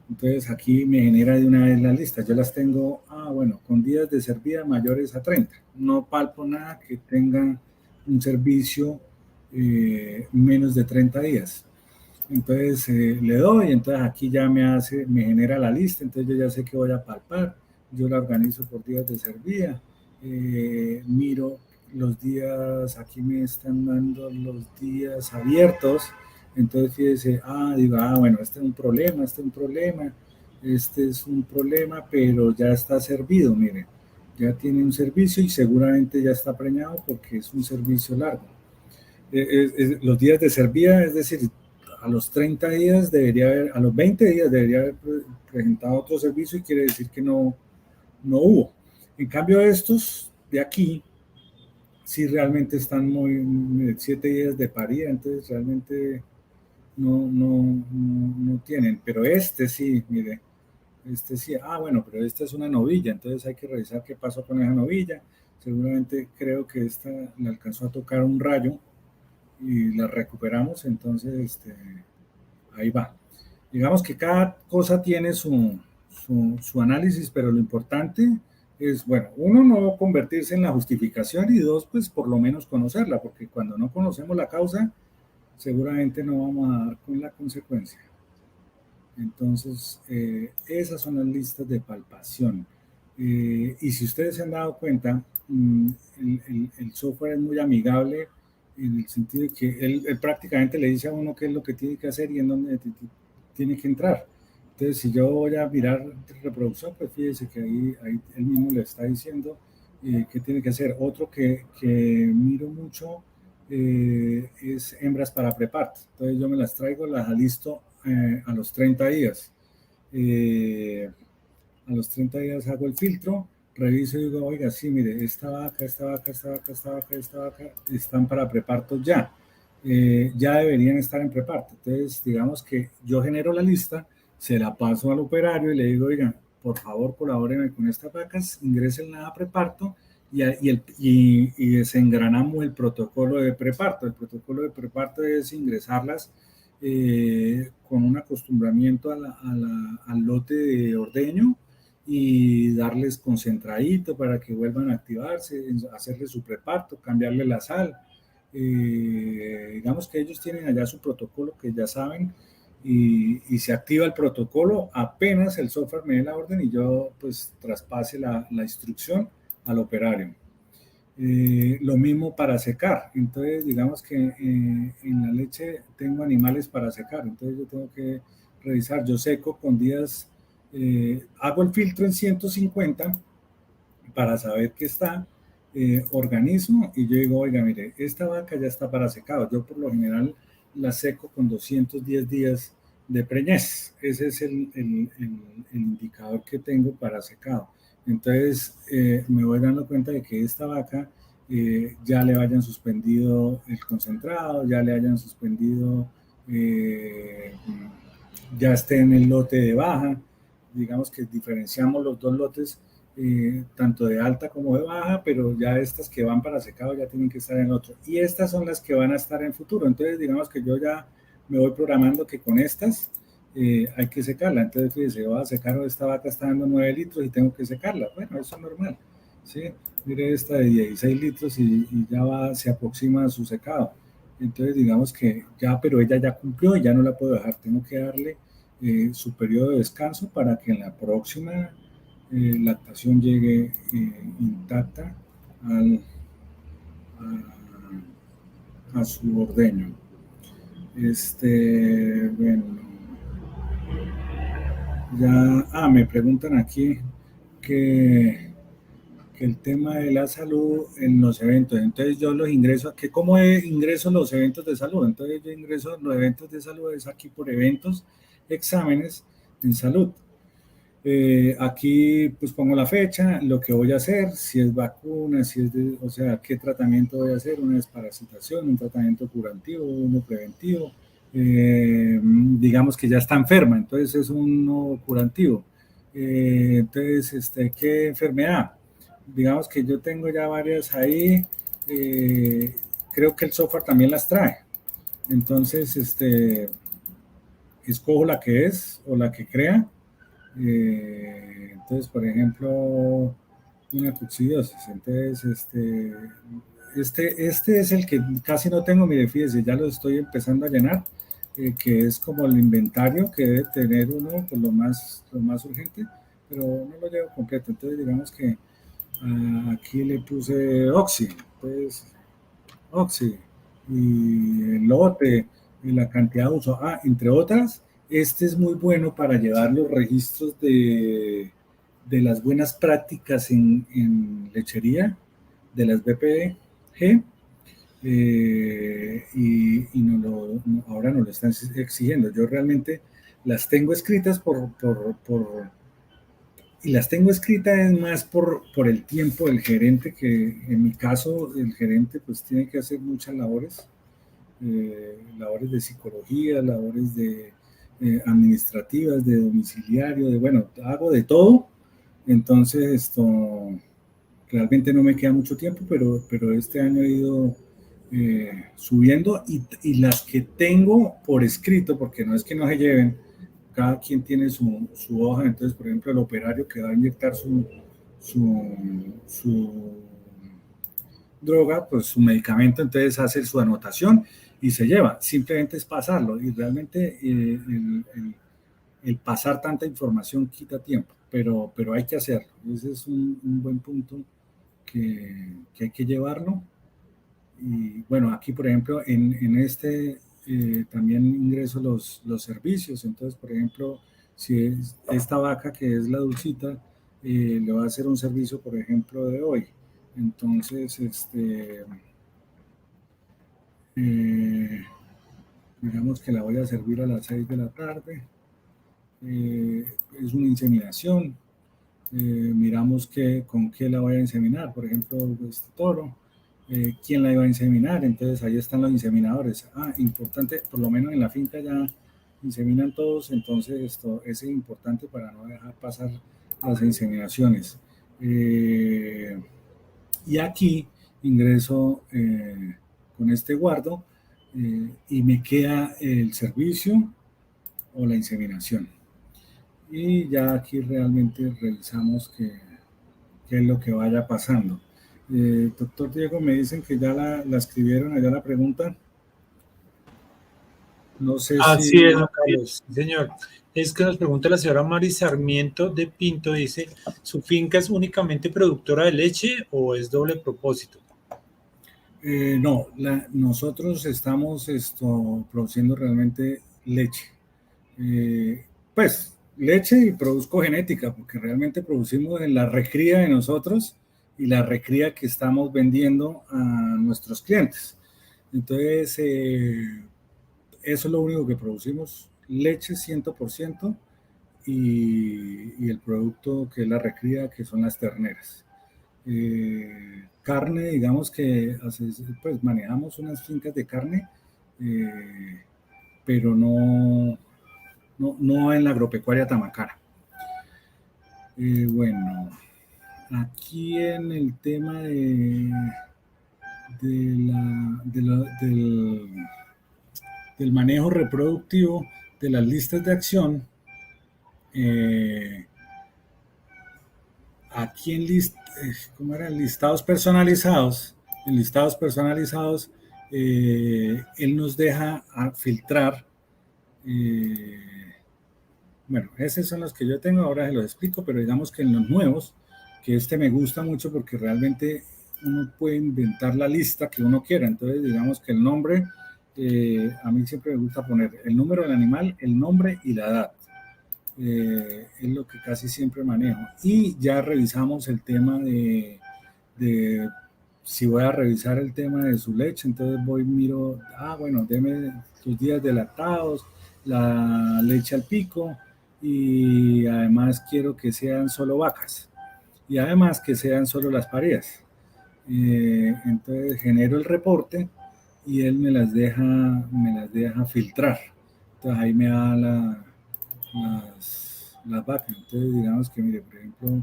Entonces, aquí me genera de una vez las listas. Yo las tengo, bueno, con días de servida mayores a 30. No palpo nada que tenga un servicio menos de 30 días. Entonces le doy, entonces aquí ya me genera la lista, entonces yo ya sé que voy a palpar, yo la organizo por días de servida, miro los días, aquí me están dando los días abiertos, entonces fíjese, digo, bueno, este es un problema, este es un problema, pero ya está servido, mire, ya tiene un servicio y seguramente ya está preñado porque es un servicio largo. Los días de servida, es decir, a los 30 días debería haber, a los 20 días debería haber presentado otro servicio y quiere decir que no hubo. En cambio, estos de aquí sí realmente están muy 7 días de parida, entonces realmente no tienen. Pero este sí, mire, este sí, bueno, pero esta es una novilla, entonces hay que revisar qué pasó con esa novilla. Seguramente creo que esta le alcanzó a tocar un rayo y la recuperamos, entonces ahí va. Digamos que cada cosa tiene su análisis, pero lo importante es, bueno, uno, no convertirse en la justificación y dos, pues por lo menos conocerla, porque cuando no conocemos la causa, seguramente no vamos a dar con la consecuencia. Entonces, esas son las listas de palpación. Y si ustedes se han dado cuenta, el software es muy amigable en el sentido de que él prácticamente le dice a uno qué es lo que tiene que hacer y en dónde tiene que entrar. Entonces, si yo voy a mirar reproducción, pues fíjese que ahí él mismo le está diciendo qué tiene que hacer. Otro que miro mucho es hembras para preparto. Entonces, yo me las traigo, las alisto a los 30 días. A los 30 días hago el filtro, reviso y digo, oiga, sí, mire, esta vaca están para preparto ya. Ya deberían estar en preparto. Entonces, digamos que yo genero la lista, se la paso al operario y le digo, oiga, por favor, colabórenme con estas vacas, ingrésenla a preparto y desengranamos el protocolo de preparto. El protocolo de preparto es ingresarlas con un acostumbramiento al lote de ordeño y darles concentradito para que vuelvan a activarse, hacerle su preparto, cambiarle la sal. Digamos que ellos tienen allá su protocolo que ya saben y se activa el protocolo apenas el software me dé la orden y yo pues traspase la instrucción al operario. Lo mismo para secar, entonces digamos que en la leche tengo animales para secar, entonces yo tengo que revisar, yo seco con días, hago el filtro en 150 para saber qué está, organizo y yo digo, oiga, mire, esta vaca ya está para secado, yo por lo general la seco con 210 días de preñez, ese es el indicador que tengo para secado. Entonces me voy dando cuenta de que esta vaca ya le hayan suspendido el concentrado, ya le hayan suspendido, ya esté en el lote de baja. Digamos que diferenciamos los dos lotes, tanto de alta como de baja, pero ya estas que van para secado ya tienen que estar en otro. Y estas son las que van a estar en futuro. Entonces digamos que yo ya me voy programando que con estas hay que secarla. Entonces, fíjese, voy a secar, esta vaca está dando 9 litros y tengo que secarla. Bueno, eso es normal. ¿Sí? Mire esta de 16 litros y ya se aproxima a su secado. Entonces, digamos que ya, pero ella ya cumplió y ya no la puedo dejar. Tengo que darle su periodo de descanso para que en la próxima lactación llegue intacta a su ordeño. Bueno, ya, me preguntan aquí que el tema de la salud en los eventos, entonces yo los ingreso, ¿cómo ingreso los eventos de salud? Entonces yo ingreso los eventos de salud, es aquí por eventos, exámenes en salud. Aquí pues pongo la fecha, lo que voy a hacer, si es vacuna, si es o sea, qué tratamiento voy a hacer, una desparasitación, un tratamiento curativo, uno preventivo. Digamos que ya está enferma, entonces es uno curativo. Entonces, ¿qué enfermedad? Digamos que yo tengo ya varias ahí, creo que el software también las trae. Entonces, escojo la que es o la que crea. Entonces, por ejemplo, una coccidiosis. Entonces, este es el que casi no tengo, mire, fíjese, ya lo estoy empezando a llenar, que es como el inventario que debe tener uno, pues lo más urgente, pero no lo llevo completo. Entonces, digamos que aquí le puse Oxy, pues Oxy y el lote y la cantidad de uso. Entre otras, este es muy bueno para llevar los registros de las buenas prácticas en lechería, de las BPG, y ahora nos lo están exigiendo. Yo realmente las tengo escritas y las tengo escritas más por el tiempo del gerente, que en mi caso el gerente pues tiene que hacer muchas labores, labores de psicología, labores de administrativas, de domiciliario, bueno, hago de todo. Entonces esto realmente no me queda mucho tiempo, pero este año he ido subiendo, y las que tengo por escrito, porque no es que no se lleven, cada quien tiene su hoja. Entonces, por ejemplo, el operario que va a inyectar su droga, pues su medicamento, entonces hace su anotación y se lleva. Simplemente es pasarlo, y realmente el pasar tanta información quita tiempo, pero hay que hacerlo. Ese es un buen punto que hay que llevarlo. Y bueno, aquí por ejemplo, en también ingreso los servicios. Entonces, por ejemplo, si es esta vaca que es la dulcita, le va a hacer un servicio, por ejemplo, de hoy. Entonces, eh, digamos que la voy a servir a las 6 de la tarde. Es una inseminación. Miramos con qué la voy a inseminar, por ejemplo, este toro, quién la iba a inseminar. Entonces ahí están los inseminadores. Importante, por lo menos en la finca ya inseminan todos, entonces esto es importante para no dejar pasar las inseminaciones. Y aquí ingreso con este guardo, y me queda el servicio o la inseminación. Y ya aquí realmente revisamos qué es lo que vaya pasando. Doctor Diego, me dicen que ya la escribieron allá la pregunta. No sé si... Así es, don Carlos, sí, señor. Es que nos pregunta la señora Mari Sarmiento de Pinto, dice, ¿su finca es únicamente productora de leche o es doble propósito? No, nosotros estamos produciendo realmente leche. Pues leche, y produzco genética, porque realmente producimos en la recría de nosotros y la recría que estamos vendiendo a nuestros clientes. Entonces, eso es lo único que producimos, leche 100%, y el producto que es la recría, que son las terneras. Carne, digamos que pues manejamos unas fincas de carne, pero no en la agropecuaria Tamacara. Bueno, aquí en el tema del manejo reproductivo de las listas de acción, aquí ¿cómo era? Listados personalizados, en listados personalizados, él nos deja filtrar. Bueno, esos son los que yo tengo, ahora se los explico, pero digamos que en los nuevos, que me gusta mucho porque realmente uno puede inventar la lista que uno quiera. Entonces, digamos que el nombre, a mí siempre me gusta poner el número del animal, el nombre y la edad. Es lo que casi siempre manejo. Y ya revisamos el tema de si voy a revisar el tema de su leche, entonces bueno, deme tus días de lactados, la leche al pico, y además quiero que sean solo vacas y además que sean solo las parejas. Entonces genero el reporte y él me las deja filtrar. Entonces ahí me da las vacas. Entonces digamos que, mire, por ejemplo,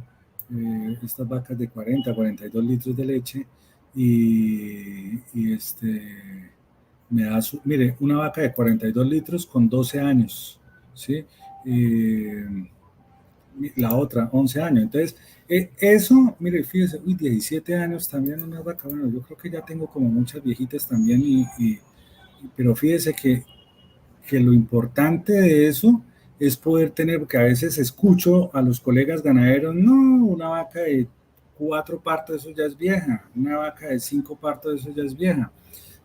estas vacas de 40 a 42 litros de leche y me da, mire, una vaca de 42 litros con 12 años, ¿sí? Eh, la otra 11 años. Entonces, eso, mire, fíjese, uy, 17 años también una vaca. Bueno, yo creo que ya tengo como muchas viejitas también, pero fíjese que lo importante de eso es poder tener, porque a veces escucho a los colegas ganaderos, no, una vaca de 4 partos, eso ya es vieja, una vaca de 5 partos, eso ya es vieja.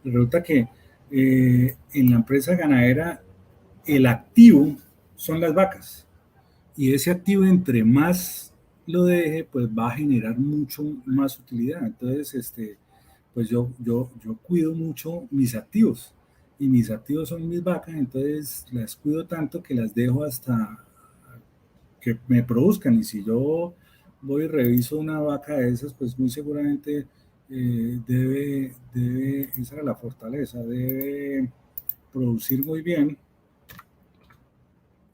Y resulta que en la empresa ganadera el activo son las vacas y ese activo entre más lo deje, pues va a generar mucho más utilidad. Entonces, pues yo cuido mucho mis activos y mis activos son mis vacas, entonces las cuido tanto que las dejo hasta que me produzcan y si yo voy y reviso una vaca de esas, pues muy seguramente esa era la fortaleza, debe producir muy bien,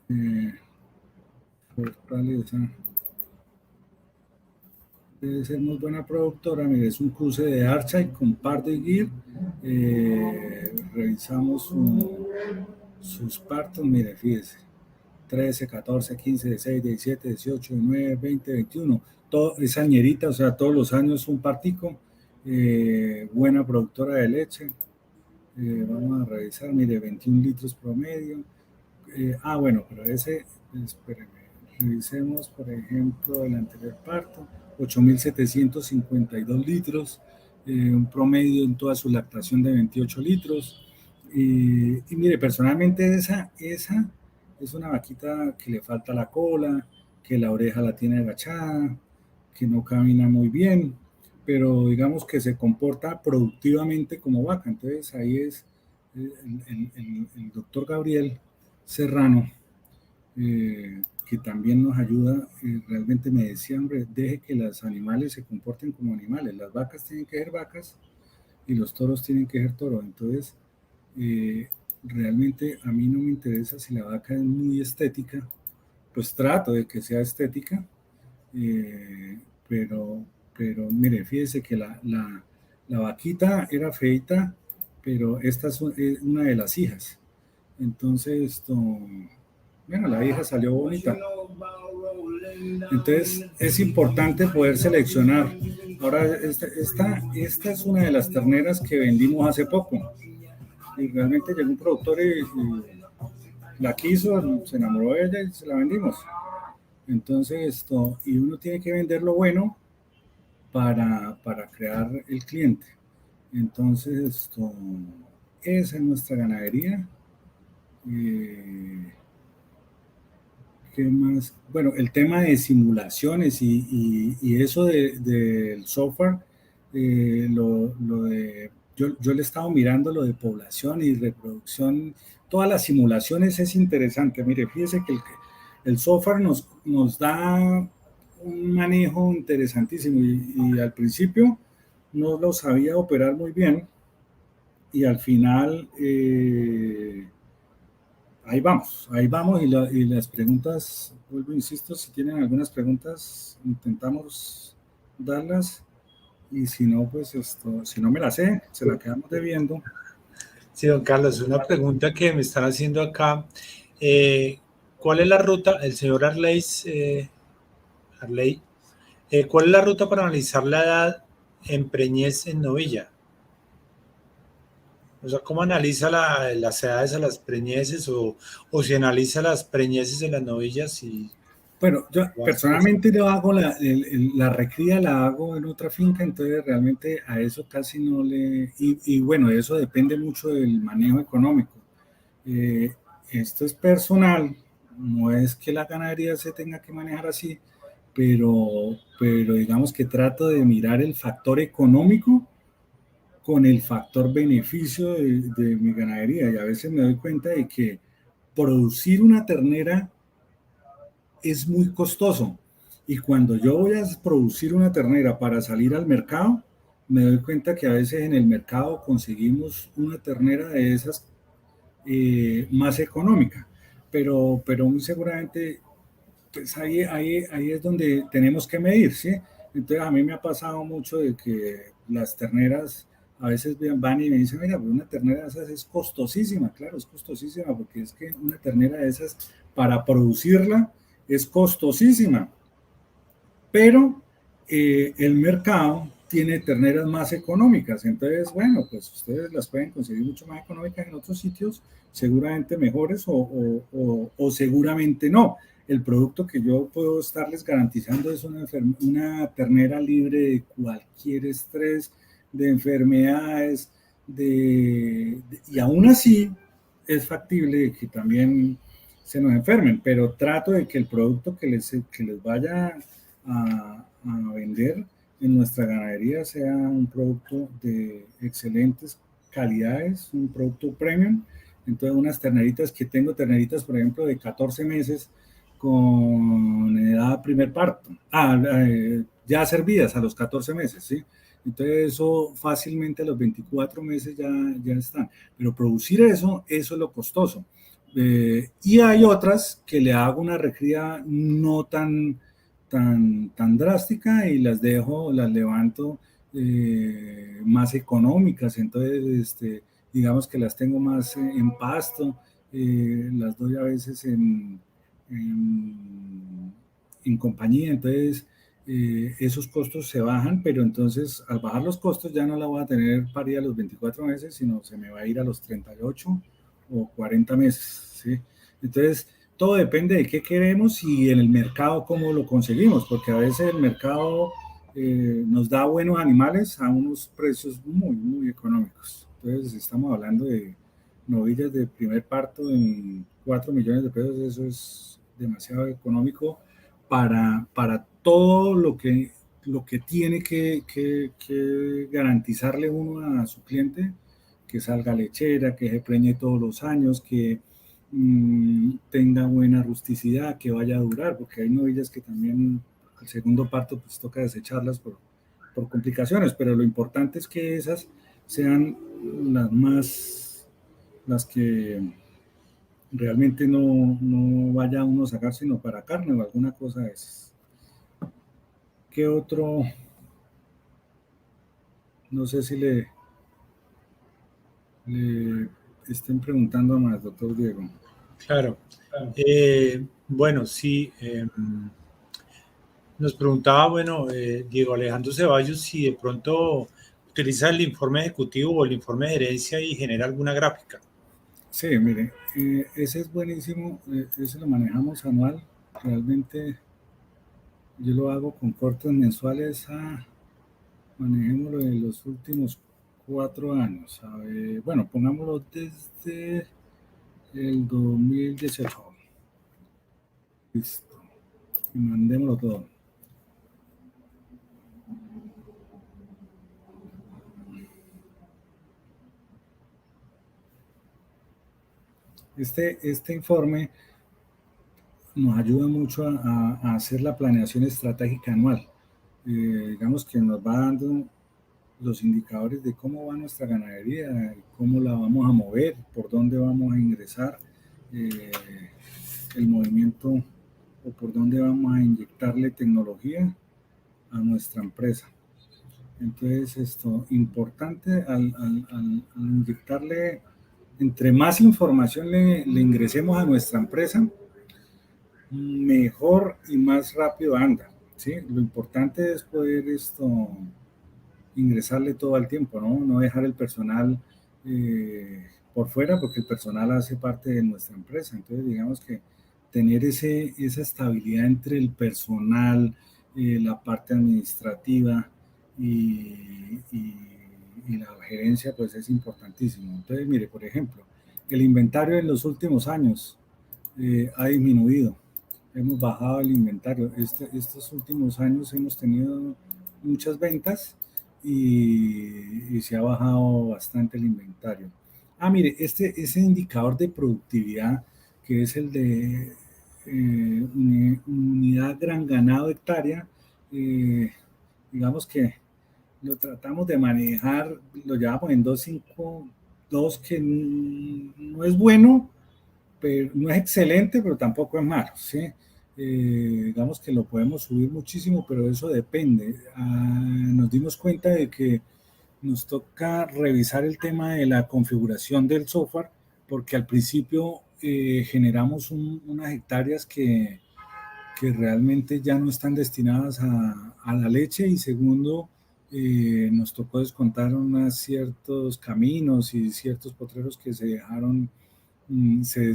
eh, fortaleza, debe ser muy buena productora. Mire, es un cruce de Archai con par de Gear. Revisamos sus partos. Mire, fíjese: 13, 14, 15, 16, 17, 18, 19, 20, 21. Todo, esa añerita, o sea, todos los años un partico. Buena productora de leche. Vamos a revisar, mire, 21 litros promedio. Bueno, pero espéreme, revisemos, por ejemplo, el anterior parto, 8.752 litros, un promedio en toda su lactación de 28 litros. Y mire, personalmente esa es una vaquita que le falta la cola, que la oreja la tiene agachada, que no camina muy bien, pero digamos que se comporta productivamente como vaca. Entonces ahí es el doctor Gabriel Serrano, que también nos ayuda, realmente me decía, hombre, deje que los animales se comporten como animales, las vacas tienen que ser vacas y los toros tienen que ser toros. Entonces, realmente a mí no me interesa si la vaca es muy estética, pues trato de que sea estética, eh, pero, pero mire, fíjese que la vaquita era feita, pero esta es una de las hijas. Entonces, bueno, la hija salió bonita. Entonces, es importante poder seleccionar. Ahora, esta es una de las terneras que vendimos hace poco. Y realmente llegó un productor y la quiso, se enamoró de ella y se la vendimos. Entonces, y uno tiene que vender lo bueno para crear el cliente. Entonces, esa es nuestra ganadería. ¿Qué más? Bueno, el tema de simulaciones y eso del software, yo le he estado mirando lo de población y reproducción, todas las simulaciones es interesante. Mire, fíjese que el software nos da un manejo interesantísimo y al principio no lo sabía operar muy bien y al final ahí vamos y las preguntas, vuelvo, insisto, si tienen algunas preguntas, intentamos darlas y si no, pues si no me la sé, se la quedamos debiendo. Sí, don Carlos, una pregunta que me están haciendo acá. ¿Cuál es la ruta, el señor Arley, cuál es la ruta para analizar la edad en preñez en novilla? O sea, ¿cómo analiza las edades a las preñeces o si analiza las preñeces de las novillas? Y Bueno, yo personalmente lo hago, la recría la hago en otra finca, entonces realmente a eso casi no le... Y bueno, eso depende mucho del manejo económico. Esto es personal, no es que la ganadería se tenga que manejar así, pero digamos que trato de mirar el factor económico con el factor beneficio mi ganadería y a veces me doy cuenta de que producir una ternera es muy costoso. Y cuando yo voy a producir una ternera para salir al mercado, me doy cuenta que a veces en el mercado conseguimos una ternera de esas más económica, pero muy seguramente pues ahí es donde tenemos que medir, ¿sí? Entonces a mí me ha pasado mucho de que las terneras a veces van y me dicen, mira, pues una ternera de esas es costosísima, claro, es costosísima, porque es que una ternera de esas para producirla es costosísima, pero el mercado tiene terneras más económicas, entonces, bueno, pues ustedes las pueden conseguir mucho más económicas en otros sitios, seguramente mejores o seguramente no. El producto que yo puedo estarles garantizando es una ternera libre de cualquier estrés, de enfermedades, y aún así es factible que también se nos enfermen, pero trato de que el producto que les vaya a vender en nuestra ganadería sea un producto de excelentes calidades, un producto premium. Entonces, unas terneritas que tengo, terneritas, por ejemplo, de 14 meses con edad primer parto, ya servidas a los 14 meses, ¿sí? Entonces, eso fácilmente a los 24 meses ya están. Pero producir eso es lo costoso. Y hay otras que le hago una recría no tan drástica y las levanto más económicas, entonces digamos que las tengo más en pasto, las doy a veces en compañía, entonces esos costos se bajan, pero entonces al bajar los costos ya no la voy a tener parida a los 24 meses, sino se me va a ir a los 38 o 40 meses, ¿sí? Entonces, todo depende de qué queremos y en el mercado cómo lo conseguimos, porque a veces el mercado nos da buenos animales a unos precios muy, muy económicos. Entonces, estamos hablando de novillas de primer parto en 4 millones de pesos, eso es demasiado económico para todo lo que tiene que garantizarle uno a su cliente, que salga lechera, que se preñe todos los años, que tenga buena rusticidad, que vaya a durar, porque hay novillas que también al segundo parto pues toca desecharlas por complicaciones, pero lo importante es que esas sean las que realmente no vaya uno a sacar sino para carne o alguna cosa de esas. ¿Qué otro? No sé si le estén preguntando más, doctor Diego. Claro. Bueno, sí. Nos preguntaba, bueno, Diego Alejandro Ceballos, si de pronto utiliza el informe ejecutivo o el informe de herencia y genera alguna gráfica. Sí, mire, ese es buenísimo, ese lo manejamos anual, realmente yo lo hago con cortes mensuales, manejémoslo en los últimos 4 años, bueno, pongámoslo desde el 2018, listo, y mandémoslo todo. Este informe nos ayuda mucho a hacer la planeación estratégica anual. Digamos que nos va dando los indicadores de cómo va nuestra ganadería, cómo la vamos a mover, por dónde vamos a ingresar, eh, el movimiento o por dónde vamos a inyectarle tecnología a nuestra empresa. Entonces, esto importante al inyectarle, entre más información le ingresemos a nuestra empresa, mejor y más rápido anda, ¿sí? Lo importante es poder ingresarle todo al tiempo, ¿no? No dejar el personal por fuera, porque el personal hace parte de nuestra empresa. Entonces, digamos que tener esa estabilidad entre el personal, la parte administrativa y la gerencia, pues es importantísimo. Entonces, mire, por ejemplo, el inventario en los últimos años ha disminuido. Hemos bajado el inventario. Estos últimos años hemos tenido muchas ventas y se ha bajado bastante el inventario. Mire, ese indicador de productividad, que es unidad gran ganado hectárea, digamos que lo tratamos de manejar, lo llevamos en 2.52, que no es bueno, pero no es excelente, pero tampoco es malo, ¿sí? Digamos que lo podemos subir muchísimo, pero eso depende. Nos dimos cuenta de que nos toca revisar el tema de la configuración del software, porque al principio generamos unas hectáreas que realmente ya no están destinadas a la leche, y segundo, nos tocó descontar unos ciertos caminos y ciertos potreros que se dejaron, se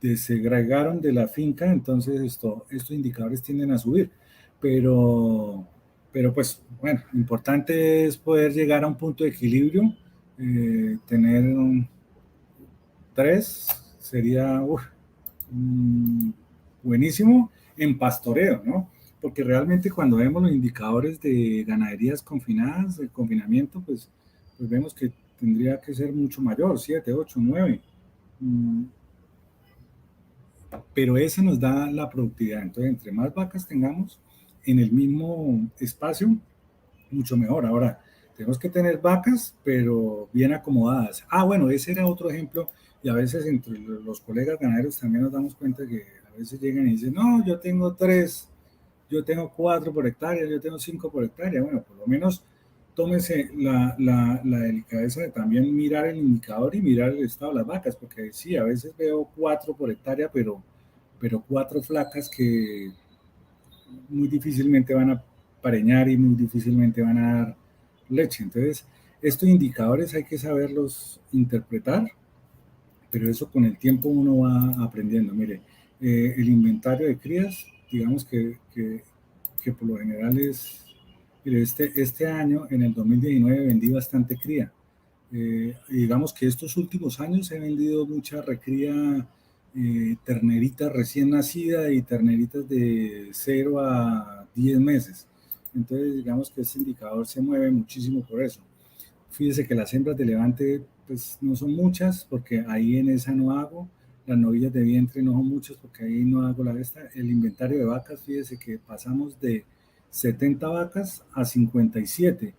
desegregaron de la finca. Entonces estos indicadores tienden a subir, pero, pero pues bueno, importante es poder llegar a un punto de equilibrio, tener un 3 sería buenísimo en pastoreo, ¿no? Porque realmente cuando vemos los indicadores de ganaderías confinadas, de confinamiento, pues vemos que tendría que ser mucho mayor, 7, 8, 9. Pero ese nos da la productividad. Entonces, entre más vacas tengamos en el mismo espacio, mucho mejor. Ahora, tenemos que tener vacas, pero bien acomodadas. Bueno, ese era otro ejemplo, y a veces entre los colegas ganaderos también nos damos cuenta que a veces llegan y dicen, no, yo tengo 3, yo tengo 4 por hectárea, yo tengo 5 por hectárea. Bueno, por lo menos tómese la delicadeza de también mirar el indicador y mirar el estado de las vacas, porque sí, a veces veo 4 por hectárea, pero 4 flacas que muy difícilmente van a pareñar y muy difícilmente van a dar leche. Entonces, estos indicadores hay que saberlos interpretar, pero eso con el tiempo uno va aprendiendo. Mire, el inventario de crías, digamos que por lo general es, mire, este año, en el 2019, vendí bastante cría. Digamos que estos últimos años he vendido mucha recría, terneritas recién nacida y terneritas de 0 a 10 meses. Entonces, digamos que este indicador se mueve muchísimo por eso. Fíjese que las hembras de levante pues no son muchas, porque ahí en esa no hago. Las novillas de vientre no son muchas, porque ahí no hago la esta. El inventario de vacas, fíjese que pasamos de 70 vacas a 57.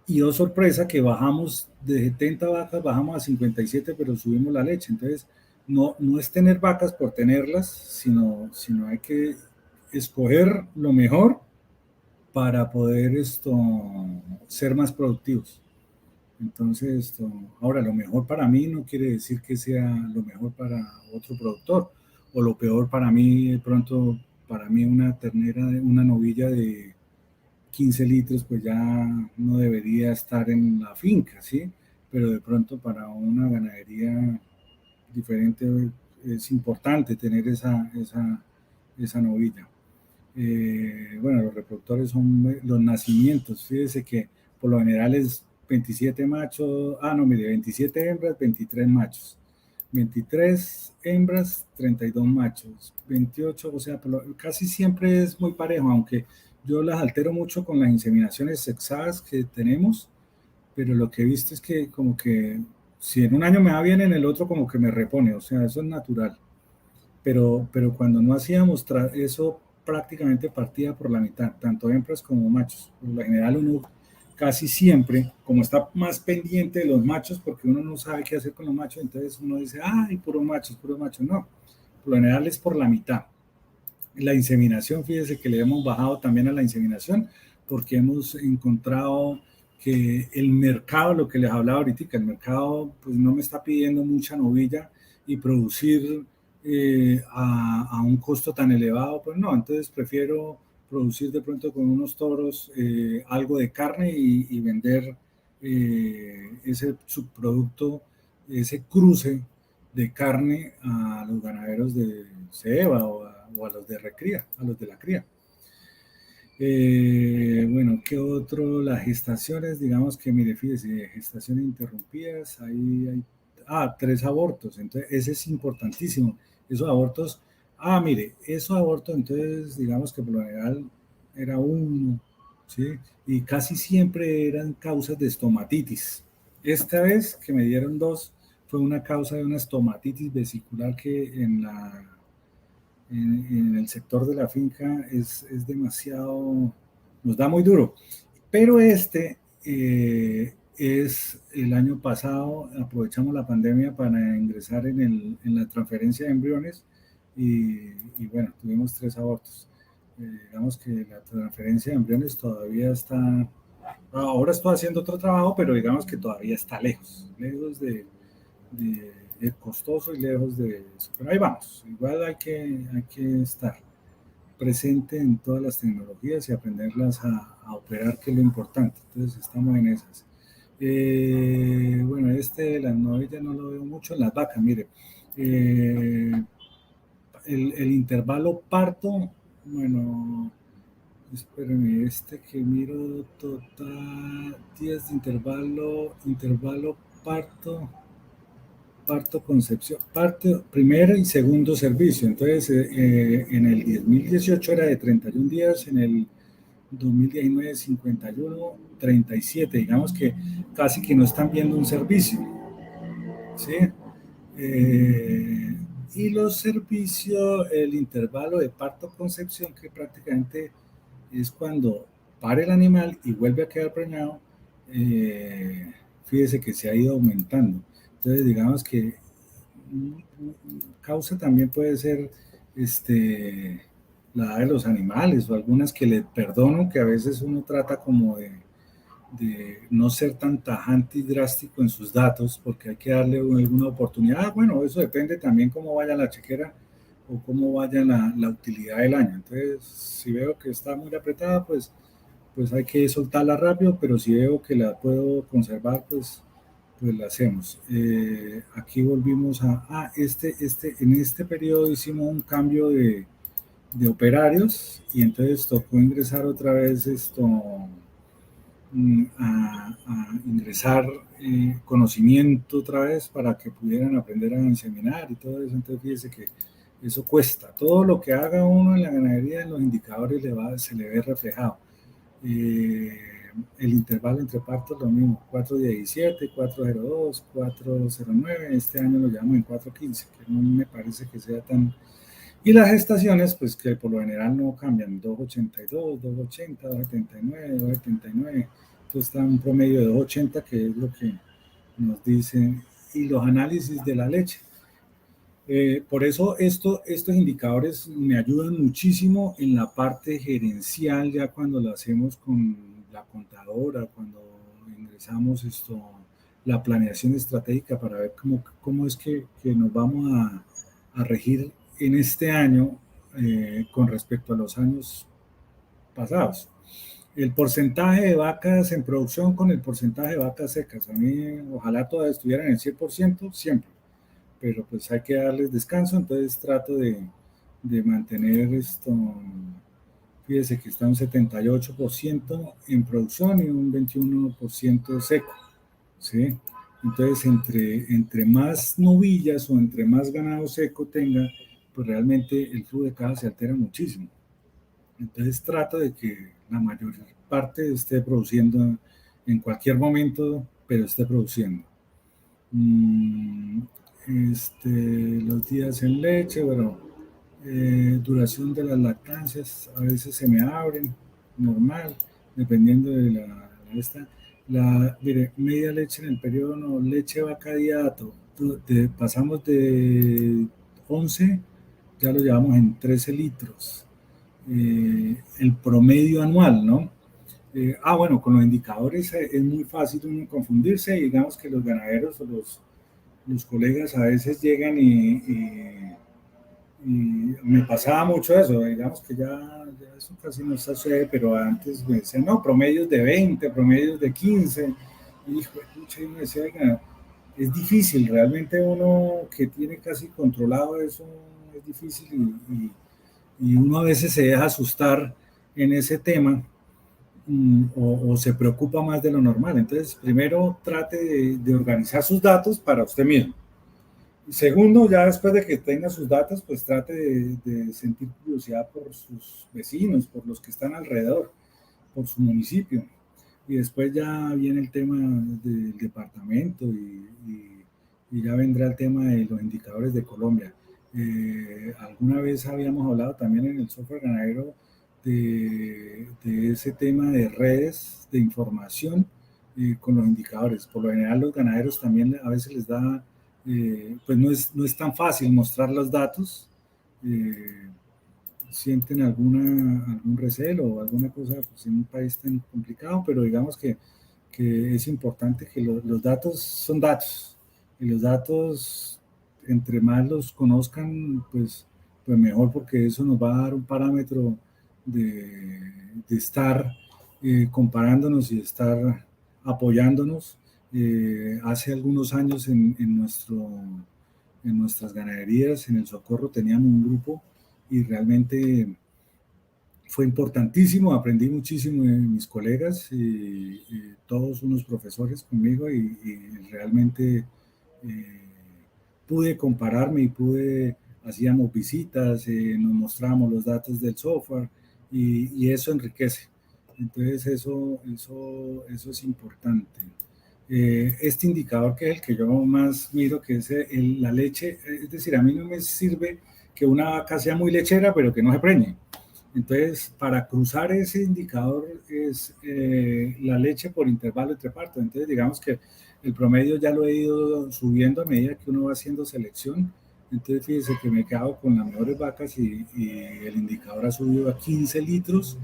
Y oh sorpresa, que bajamos de 70 vacas, bajamos a 57, pero subimos la leche. Entonces, no es tener vacas por tenerlas, sino hay que escoger lo mejor para poder ser más productivos. Entonces, ahora lo mejor para mí no quiere decir que sea lo mejor para otro productor, o lo peor para mí. De pronto, para mí una ternera, una novilla de 15 litros, pues ya no debería estar en la finca, ¿sí? Pero de pronto para una ganadería diferente es importante tener esa novilla. Bueno, los reproductores son los nacimientos. Fíjese que por lo general es 27 machos, no, mire, 27 hembras, 23 machos. 23 hembras, 32 machos. 28, o sea, casi siempre es muy parejo, aunque yo las altero mucho con las inseminaciones sexadas que tenemos, pero lo que he visto es que como que si en un año me va bien, en el otro como que me repone, o sea, eso es natural. Pero cuando no hacíamos eso, prácticamente partía por la mitad, tanto hembras como machos. Por lo general uno casi siempre, como está más pendiente de los machos, porque uno no sabe qué hacer con los machos, entonces uno dice, puros machos, no. Por lo general es por la mitad. La inseminación, fíjese que le hemos bajado también a la inseminación, porque hemos encontrado que el mercado, lo que les hablaba ahorita, el mercado pues no me está pidiendo mucha novilla, y producir a un costo tan elevado, pues no. Entonces prefiero producir de pronto con unos toros algo de carne, y vender ese subproducto, ese cruce de carne a los ganaderos de ceba, o a los de recría, a los de la cría. Bueno, ¿qué otro? Las gestaciones, digamos que, mire, fíjese, gestaciones interrumpidas, ahí hay 3 abortos. Entonces ese es importantísimo. Esos abortos, mire, esos abortos, entonces digamos que por lo general era uno, ¿sí? Y casi siempre eran causas de estomatitis. Esta vez que me dieron 2, fue una causa de una estomatitis vesicular, que en el sector de la finca es demasiado, nos da muy duro. Pero es el año pasado, aprovechamos la pandemia para ingresar en la transferencia de embriones y bueno, tuvimos 3 abortos. Digamos que la transferencia de embriones todavía está, ahora estoy haciendo otro trabajo, pero digamos que todavía está lejos, lejos de costoso y lejos de eso. Pero ahí vamos, igual hay que estar presente en todas las tecnologías y aprenderlas a operar, que es lo importante. Entonces estamos en esas. Bueno, de las novillas no lo veo mucho en las vacas, mire. El intervalo parto, bueno, espérenme, que miro total 10 de intervalo parto concepción, parto primero y segundo servicio. Entonces, en el 2018 era de 31 días, en el 2019 51, 37. Digamos que casi que no están viendo un servicio, ¿sí? Y los servicios, el intervalo de parto-concepción, que prácticamente es cuando para el animal y vuelve a quedar preñado, fíjese que se ha ido aumentando. Entonces, digamos que causa también puede ser la edad de los animales o algunas que le perdono, que a veces uno trata como de no ser tan tajante y drástico en sus datos, porque hay que darle alguna oportunidad. Bueno, eso depende también cómo vaya la chequera o cómo vaya la utilidad del año. Entonces, si veo que está muy apretada, pues hay que soltarla rápido, pero si veo que la puedo conservar, pues la hacemos. Aquí volvimos en este periodo hicimos un cambio de operarios y entonces tocó ingresar otra vez a ingresar conocimiento otra vez para que pudieran aprender a inseminar y todo eso. Entonces fíjese que eso cuesta. Todo lo que haga uno en la ganadería, en los indicadores se le ve reflejado. El intervalo entre partos lo mismo, 4.17, 4.02, 4.09, este año lo llevamos en 4.15, que no me parece que sea tan... Y las gestaciones, pues que por lo general no cambian, 2.82, 2.80, 2.79, 2.79, entonces está un promedio de 2.80, que es lo que nos dicen, y los análisis de la leche. Por eso estos indicadores me ayudan muchísimo en la parte gerencial, ya cuando lo hacemos con la contadora, cuando ingresamos la planeación estratégica para ver cómo es que nos vamos a regir en este año con respecto a los años pasados. El porcentaje de vacas en producción con el porcentaje de vacas secas, a mí ojalá todas estuvieran en el 100% siempre, pero pues hay que darles descanso, entonces trato de mantener fíjese que está un 78% en producción y un 21% seco, ¿sí? Entonces, entre más novillas o entre más ganado seco tenga, pues realmente el flujo de caja se altera muchísimo. Entonces trato de que la mayor parte esté produciendo en cualquier momento, pero esté produciendo. Los días en leche, bueno, duración de las lactancias, a veces se me abren, normal, dependiendo de mire, media leche en el periodo, no, leche vaca diato, pasamos de 11, ya lo llevamos en 13 litros. El promedio anual, ¿no? Bueno, con los indicadores es muy fácil uno confundirse y digamos que los ganaderos o los colegas a veces llegan y me pasaba mucho eso, digamos que ya eso casi no sucede, pero antes me decían, no, promedios de 20, promedios de 15, y hijo de pucha, y me decía, oiga, es difícil, realmente uno que tiene casi controlado eso, es difícil y uno a veces se deja asustar en ese tema o se preocupa más de lo normal. Entonces, primero trate de organizar sus datos para usted mismo. Segundo, ya después de que tenga sus datos, pues trate de sentir curiosidad por sus vecinos, por los que están alrededor, por su municipio. Y después ya viene el tema del departamento y ya vendrá el tema de los indicadores de Colombia. Alguna vez habíamos hablado también en el software ganadero de ese tema de redes de información con los indicadores. Por lo general los ganaderos también a veces les da, pues no es tan fácil mostrar los datos, sienten algún recelo o alguna cosa pues, en un país tan complicado, pero digamos que es importante que los datos son datos y los datos entre más los conozcan pues mejor porque eso nos va a dar un parámetro de estar comparándonos y estar apoyándonos. Hace algunos años en nuestras ganaderías, en el Socorro, teníamos un grupo y realmente fue importantísimo, aprendí muchísimo de mis colegas y todos unos profesores conmigo y realmente pude compararme y hacíamos visitas, nos mostrábamos los datos del software y eso enriquece. Entonces eso es importante. Este indicador que es el que yo más miro, que es la leche, es decir, a mí no me sirve que una vaca sea muy lechera, pero que no se preñe. Entonces, para cruzar ese indicador es la leche por intervalo entre partos. Entonces, digamos que el promedio ya lo he ido subiendo a medida que uno va haciendo selección. Entonces, fíjese que me he quedado con las mejores vacas y el indicador ha subido a 15 litros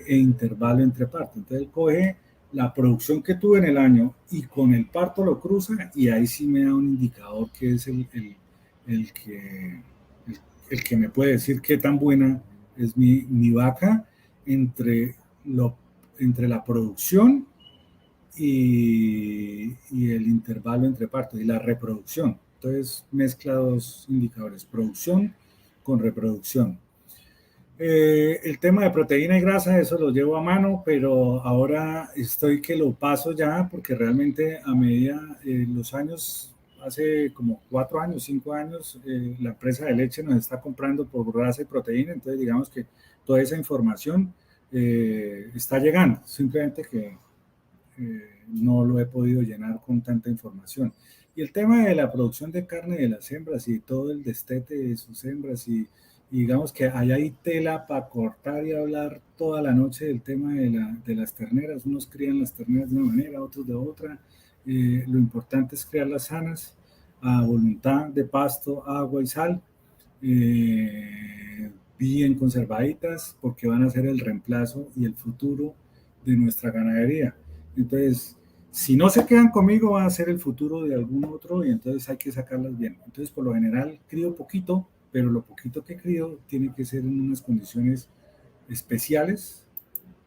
e intervalo entre partos. Entonces, él coge la producción que tuve en el año y con el parto lo cruza y ahí sí me da un indicador que es el que, el que me puede decir qué tan buena es mi vaca entre, entre la producción y el intervalo entre partos y la reproducción. Entonces mezcla dos indicadores, producción con reproducción. El tema de proteína y grasa, eso lo llevo a mano, pero ahora estoy que lo paso ya porque realmente a medida los años, hace como 4 años, 5 años, la empresa de leche nos está comprando por grasa y proteína, entonces digamos que toda esa información está llegando, simplemente que no lo he podido llenar con tanta información. Y el tema de la producción de carne de las hembras y todo el destete de sus hembras y digamos que hay tela para cortar y hablar toda la noche del tema de las terneras. Unos crían las terneras de una manera, otros de otra. Lo importante es criarlas sanas, a voluntad de pasto, agua y sal, bien conservaditas, porque van a ser el reemplazo y el futuro de nuestra ganadería. Entonces, si no se quedan conmigo, va a ser el futuro de algún otro y entonces hay que sacarlas bien. Entonces, por lo general, crío poquito, pero lo poquito que crío tiene que ser en unas condiciones especiales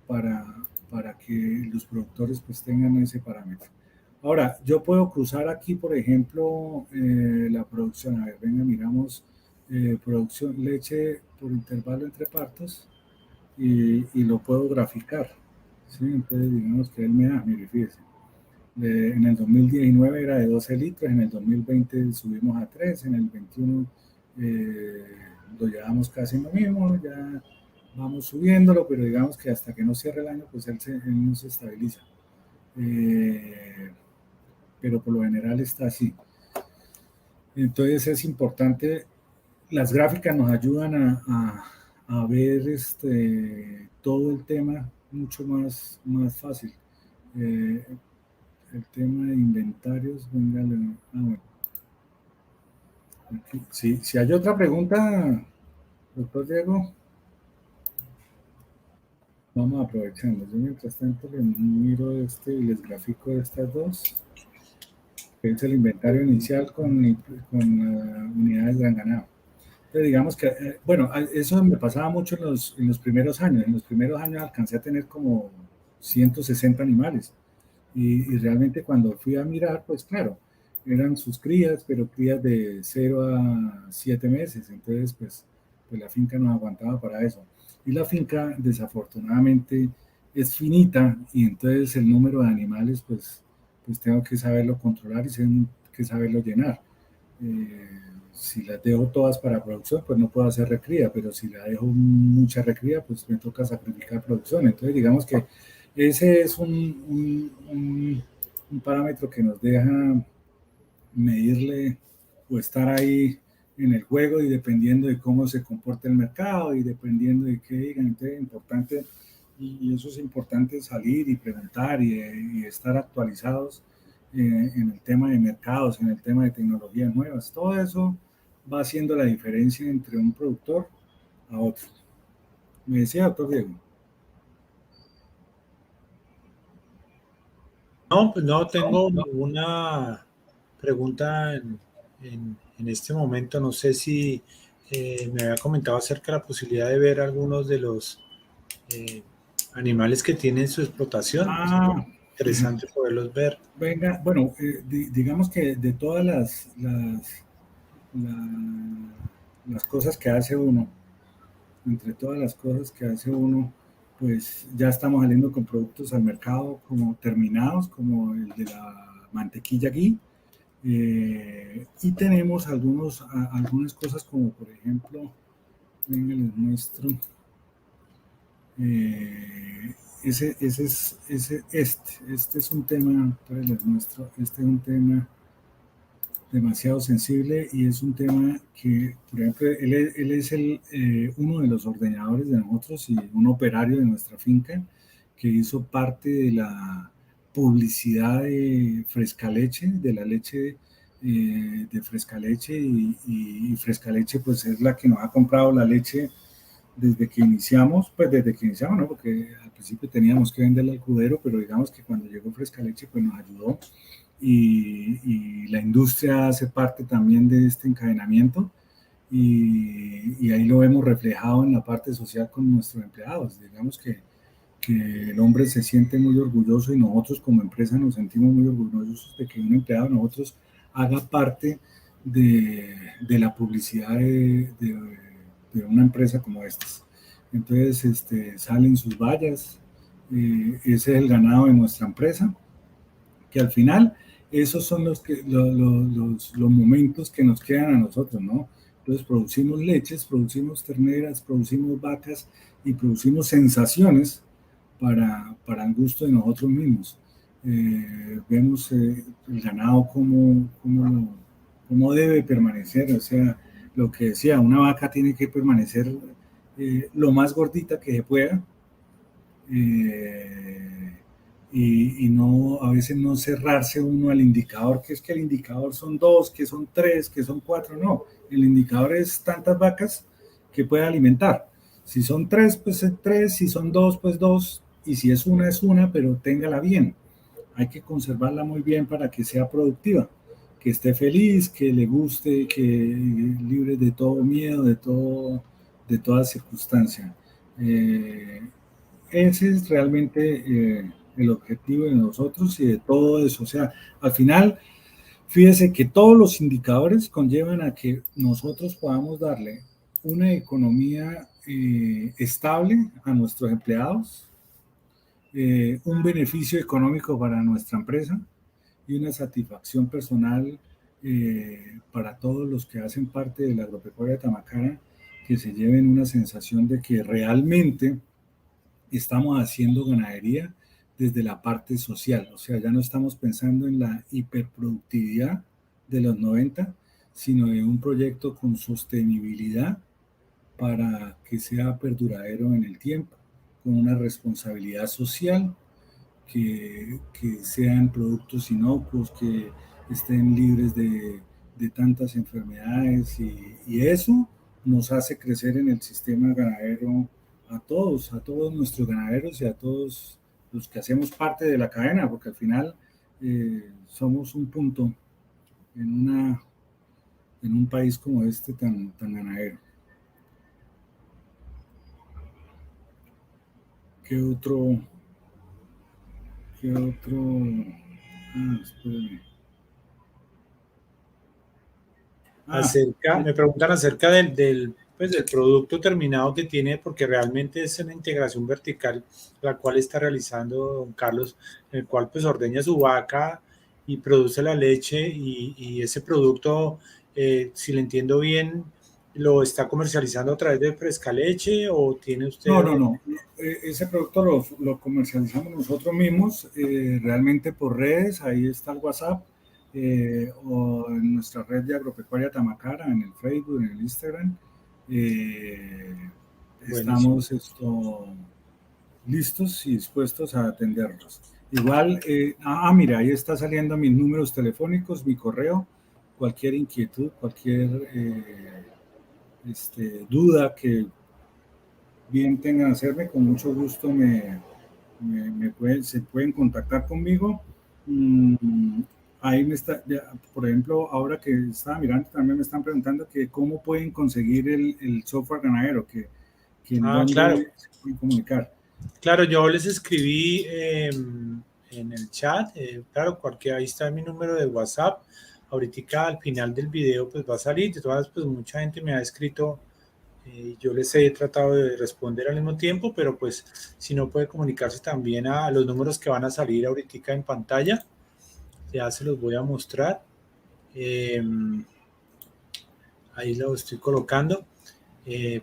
para que los productores pues tengan ese parámetro. Ahora, yo puedo cruzar aquí, por ejemplo, la producción. A ver, venga, miramos producción leche por intervalo entre partos y lo puedo graficar. ¿Sí? Entonces, digamos que él me da, mire, fíjese. En el 2019 era de 12 litros, en el 2020 subimos a 3, en el 21 lo llevamos casi en lo mismo, ya vamos subiéndolo, pero digamos que hasta que no cierre el año, pues él no se estabiliza. Pero por lo general está así. Entonces es importante, las gráficas nos ayudan a ver todo el tema mucho más fácil. El tema de inventarios, venga, bueno. Aquí, sí, si hay otra pregunta, doctor Diego, vamos aprovechando. Yo mientras tanto les miro y les grafico estas dos, que es el inventario inicial con unidades de gran ganado. Entonces, digamos que, bueno, eso me pasaba mucho en los primeros años. En los primeros años alcancé a tener como 160 animales. Y realmente cuando fui a mirar, pues claro, eran sus crías, pero crías de 0 a 7 meses. Entonces, pues la finca no aguantaba para eso. Y la finca, desafortunadamente, es finita y entonces el número de animales, pues tengo que saberlo controlar y tengo que saberlo llenar. Si las dejo todas para producción, pues no puedo hacer recría, pero si la dejo mucha recría, pues me toca sacrificar producción. Entonces, digamos que ese es un parámetro que nos deja medirle o estar ahí en el juego y dependiendo de cómo se comporte el mercado y dependiendo de qué digan. Entonces es importante, y eso es importante, salir y preguntar y estar actualizados en el tema de mercados, en el tema de tecnologías nuevas. Todo eso va haciendo la diferencia entre un productor a otro. Me decía, doctor Diego. No, pues no tengo ninguna pregunta en este momento. No sé si me había comentado acerca de la posibilidad de ver algunos de los eh, animales que tienen su explotación. Sería Ah, interesante poderlos ver. venga, bueno, digamos que de todas las cosas que hace uno, entre todas las cosas que hace uno, pues ya estamos saliendo con productos al mercado como terminados, como el de la mantequilla ghee. Y tenemos algunas cosas como por ejemplo, venga, les muestro. Eh, este es un tema, pues les muestro, este es un tema demasiado sensible y es un tema que, por ejemplo, él es uno de los ordenadores de nosotros y un operario de nuestra finca que hizo parte de la publicidad de Frescaleche, de la leche de Frescaleche y Frescaleche pues es la que nos ha comprado la leche desde que iniciamos, ¿no? Porque al principio teníamos que venderle al cudero, pero digamos que cuando llegó Frescaleche pues nos ayudó y la industria hace parte también de este encadenamiento y ahí lo vemos reflejado en la parte social con nuestros empleados. Digamos que el hombre se siente muy orgulloso y nosotros como empresa nos sentimos muy orgullosos de que un empleado de nosotros haga parte de la publicidad de una empresa como esta. Entonces salen sus vallas, ese es el ganado de nuestra empresa, que al final esos son los momentos que nos quedan a nosotros, ¿no? Entonces producimos leches, producimos terneras, producimos vacas y producimos sensaciones para el gusto de nosotros mismos. Vemos el ganado cómo debe permanecer, o sea, lo que decía, una vaca tiene que permanecer lo más gordita que se pueda, y no, a veces no cerrarse uno al indicador, que es que el indicador son 2, que son 3, que son 4, no, el indicador es tantas vacas que puede alimentar. Si son 3, pues es 3, si son 2, pues 2, y si es una, pero téngala bien. Hay que conservarla muy bien para que sea productiva, que esté feliz, que le guste, que libre de todo miedo, de toda circunstancia. Ese es realmente el objetivo de nosotros y de todo eso. O sea, al final, fíjese que todos los indicadores conllevan a que nosotros podamos darle una economía estable a nuestros empleados, un beneficio económico para nuestra empresa y una satisfacción personal para todos los que hacen parte de la agropecuaria de Tamacara, que se lleven una sensación de que realmente estamos haciendo ganadería desde la parte social, o sea, ya no estamos pensando en la hiperproductividad de los 90, sino en un proyecto con sostenibilidad para que sea perduradero en el tiempo, con una responsabilidad social, que sean productos inocuos, que estén libres de tantas enfermedades y eso nos hace crecer en el sistema ganadero a todos nuestros ganaderos y a todos los que hacemos parte de la cadena, porque al final somos un punto en, en un país como este tan ganadero. ¿Qué otro? ¿Qué otro? Espérame. Me preguntan acerca pues, del producto terminado que tiene, porque realmente es una integración vertical la cual está realizando don Carlos, en el cual pues ordeña su vaca y produce la leche y ese producto, si le entiendo bien, lo está comercializando a través de Frescaleche o tiene usted... No. Ese producto lo comercializamos nosotros mismos, realmente por redes, ahí está el WhatsApp, o en nuestra red de Agropecuaria Tamacara, en el Facebook, en el Instagram. Buenísimo. Estamos listos y dispuestos a atenderlos. Igual, mira, ahí está saliendo mis números telefónicos, mi correo, cualquier inquietud, cualquier duda que bien tengan hacerme, con mucho gusto se pueden contactar conmigo. Ahí me está, por ejemplo, ahora que estaba mirando, también me están preguntando que cómo pueden conseguir el software ganadero, que en Claro. dónde se pueden comunicar. Claro, yo les escribí en el chat, claro, ahí está mi número de WhatsApp. Ahorita al final del video pues va a salir. De todas, pues mucha gente me ha escrito, yo les he tratado de responder al mismo tiempo, pero pues si no puede comunicarse también a los números que van a salir ahorita en pantalla, ya se los voy a mostrar. Ahí lo estoy colocando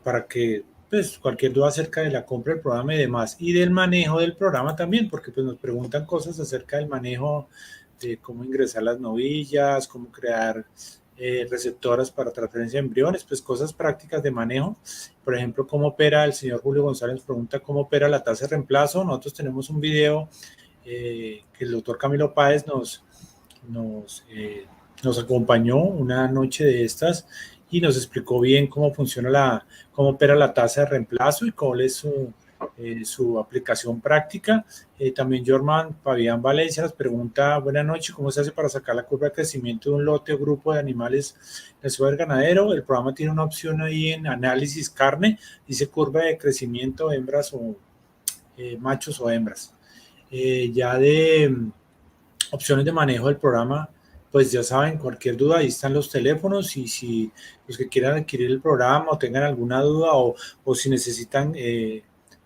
para que pues cualquier duda acerca de la compra del programa y demás, y del manejo del programa también, porque pues nos preguntan cosas acerca del manejo de cómo ingresar las novillas, cómo crear receptoras para transferencia de embriones, pues cosas prácticas de manejo. Por ejemplo, cómo opera, el señor Julio González pregunta cómo opera la tasa de reemplazo. Nosotros tenemos un video que el doctor Camilo Páez nos acompañó una noche de estas y nos explicó bien cómo funciona cómo opera la tasa de reemplazo y cuál es su aplicación práctica. También Jorman Fabián Valencia nos pregunta, buenas noches, ¿cómo se hace para sacar la curva de crecimiento de un lote o grupo de animales del suelo ganadero? El programa tiene una opción ahí en análisis carne, dice curva de crecimiento, hembras o machos o hembras. Ya de opciones de manejo del programa, pues ya saben, cualquier duda, ahí están los teléfonos, y si los que quieran adquirir el programa o tengan alguna duda o si necesitan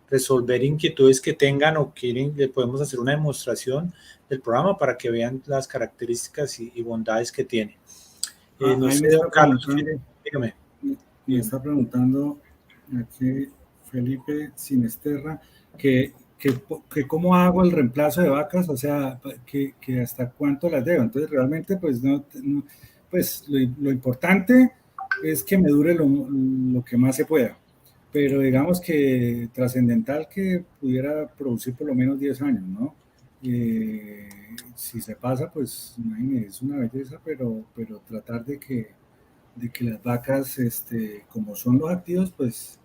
resolver inquietudes que tengan o quieren, le podemos hacer una demostración del programa para que vean las características y bondades que tiene. No Ahí sé, me está don Carlos, dígame. Me está preguntando aquí Felipe Sinesterra que cómo hago el reemplazo de vacas, o sea, que hasta cuánto las debo. Entonces, realmente, pues, pues lo importante es que me dure lo que más se pueda. Pero digamos que trascendental que pudiera producir por lo menos 10 años, ¿no? Si se pasa, pues, imagínate, es una belleza, pero tratar de que las vacas, como son los activos, pues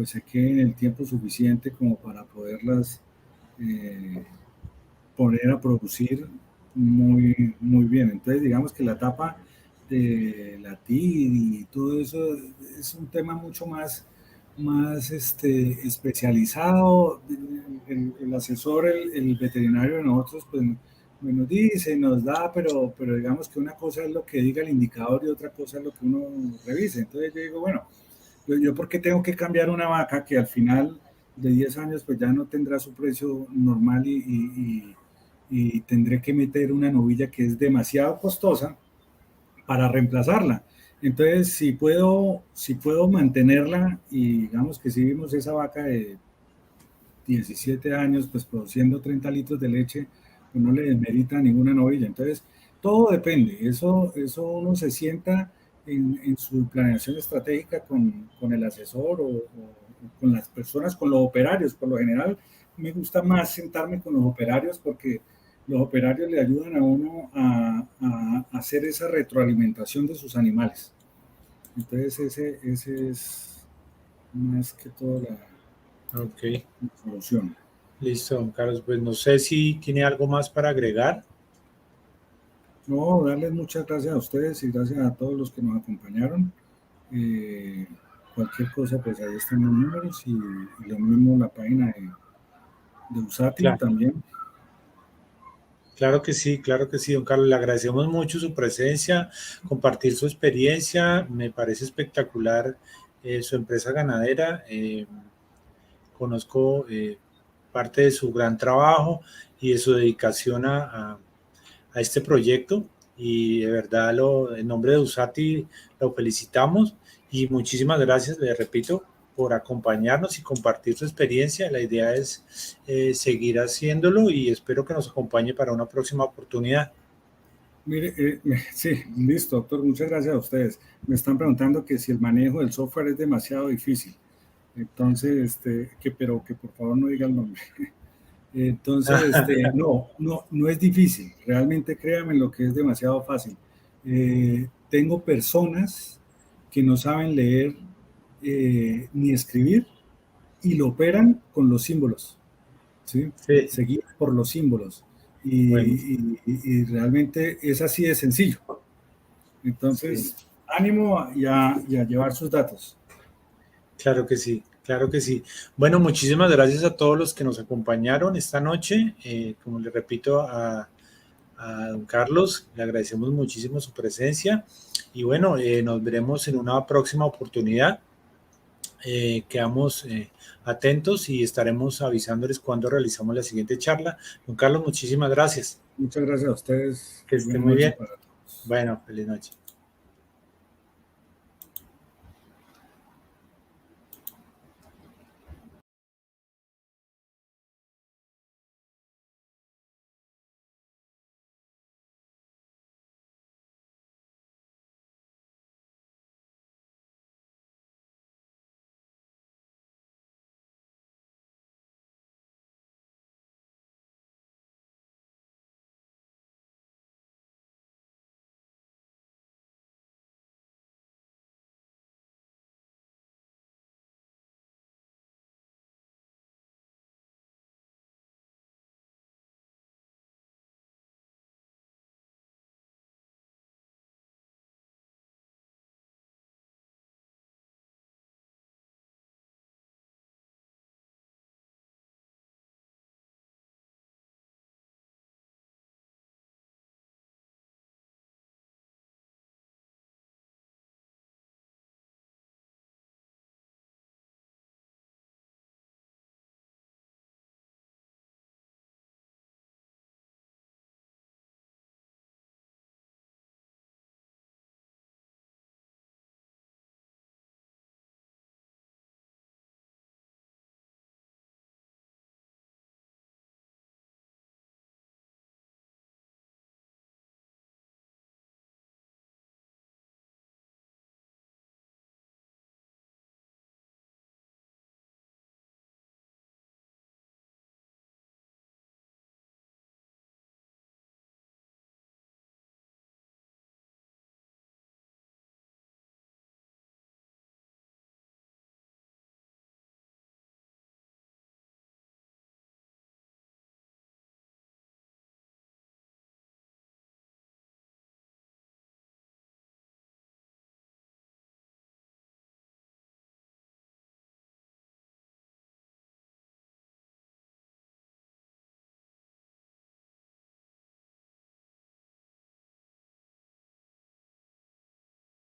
se queden el tiempo suficiente como para poderlas poner a producir muy bien. Entonces, digamos que la etapa de la TID y todo eso es un tema mucho más especializado. El asesor, el veterinario de nosotros, pues nos dice, nos da, pero digamos que una cosa es lo que diga el indicador y otra cosa es lo que uno revise. Entonces yo digo, bueno, yo ¿por qué tengo que cambiar una vaca que al final de 10 años pues ya no tendrá su precio normal y tendré que meter una novilla que es demasiado costosa para reemplazarla? Entonces, si puedo mantenerla, y digamos que si vimos esa vaca de 17 años, pues produciendo 30 litros de leche, pues no le desmerita ninguna novilla. Entonces, todo depende. Eso uno se sienta en su planeación estratégica con el asesor o con las personas, con los operarios. Por lo general, me gusta más sentarme con los operarios porque los operarios le ayudan a uno a hacer esa retroalimentación de sus animales. Entonces, ese es más que todo la solución. Listo, don Carlos. Pues no sé si tiene algo más para agregar. No, darles muchas gracias a ustedes y gracias a todos los que nos acompañaron. Cualquier cosa, pues ahí están los números y lo mismo la página de USATI Claro. también. Claro que sí, don Carlos. Le agradecemos mucho su presencia, compartir su experiencia. Me parece espectacular su empresa ganadera. Conozco parte de su gran trabajo y de su dedicación a este proyecto, y de verdad en nombre de USATI lo felicitamos y muchísimas gracias, le repito, por acompañarnos y compartir su experiencia. La idea es seguir haciéndolo y espero que nos acompañe para una próxima oportunidad. Mire, sí, listo, doctor, muchas gracias a ustedes. Me están preguntando que si el manejo del software es demasiado difícil. Entonces, pero que por favor no diga el nombre. Entonces, no es difícil. Realmente créanme lo que es demasiado fácil. Tengo personas que no saben leer ni escribir y lo operan con los símbolos, ¿sí? Sí, Seguir por los símbolos. bueno, Y realmente es así de sencillo. sí, Entonces, ánimo y a llevar sus datos. claro que sí, claro que sí. Bueno, muchísimas gracias a todos los que nos acompañaron esta noche. Como le repito a don Carlos, le agradecemos muchísimo su presencia y bueno, nos veremos en una próxima oportunidad. Quedamos atentos y estaremos avisándoles cuando realizamos la siguiente charla. Don Carlos, muchísimas gracias. Muchas gracias a ustedes Que y esté buenas muy noches bien. para todos. Bueno, feliz noche.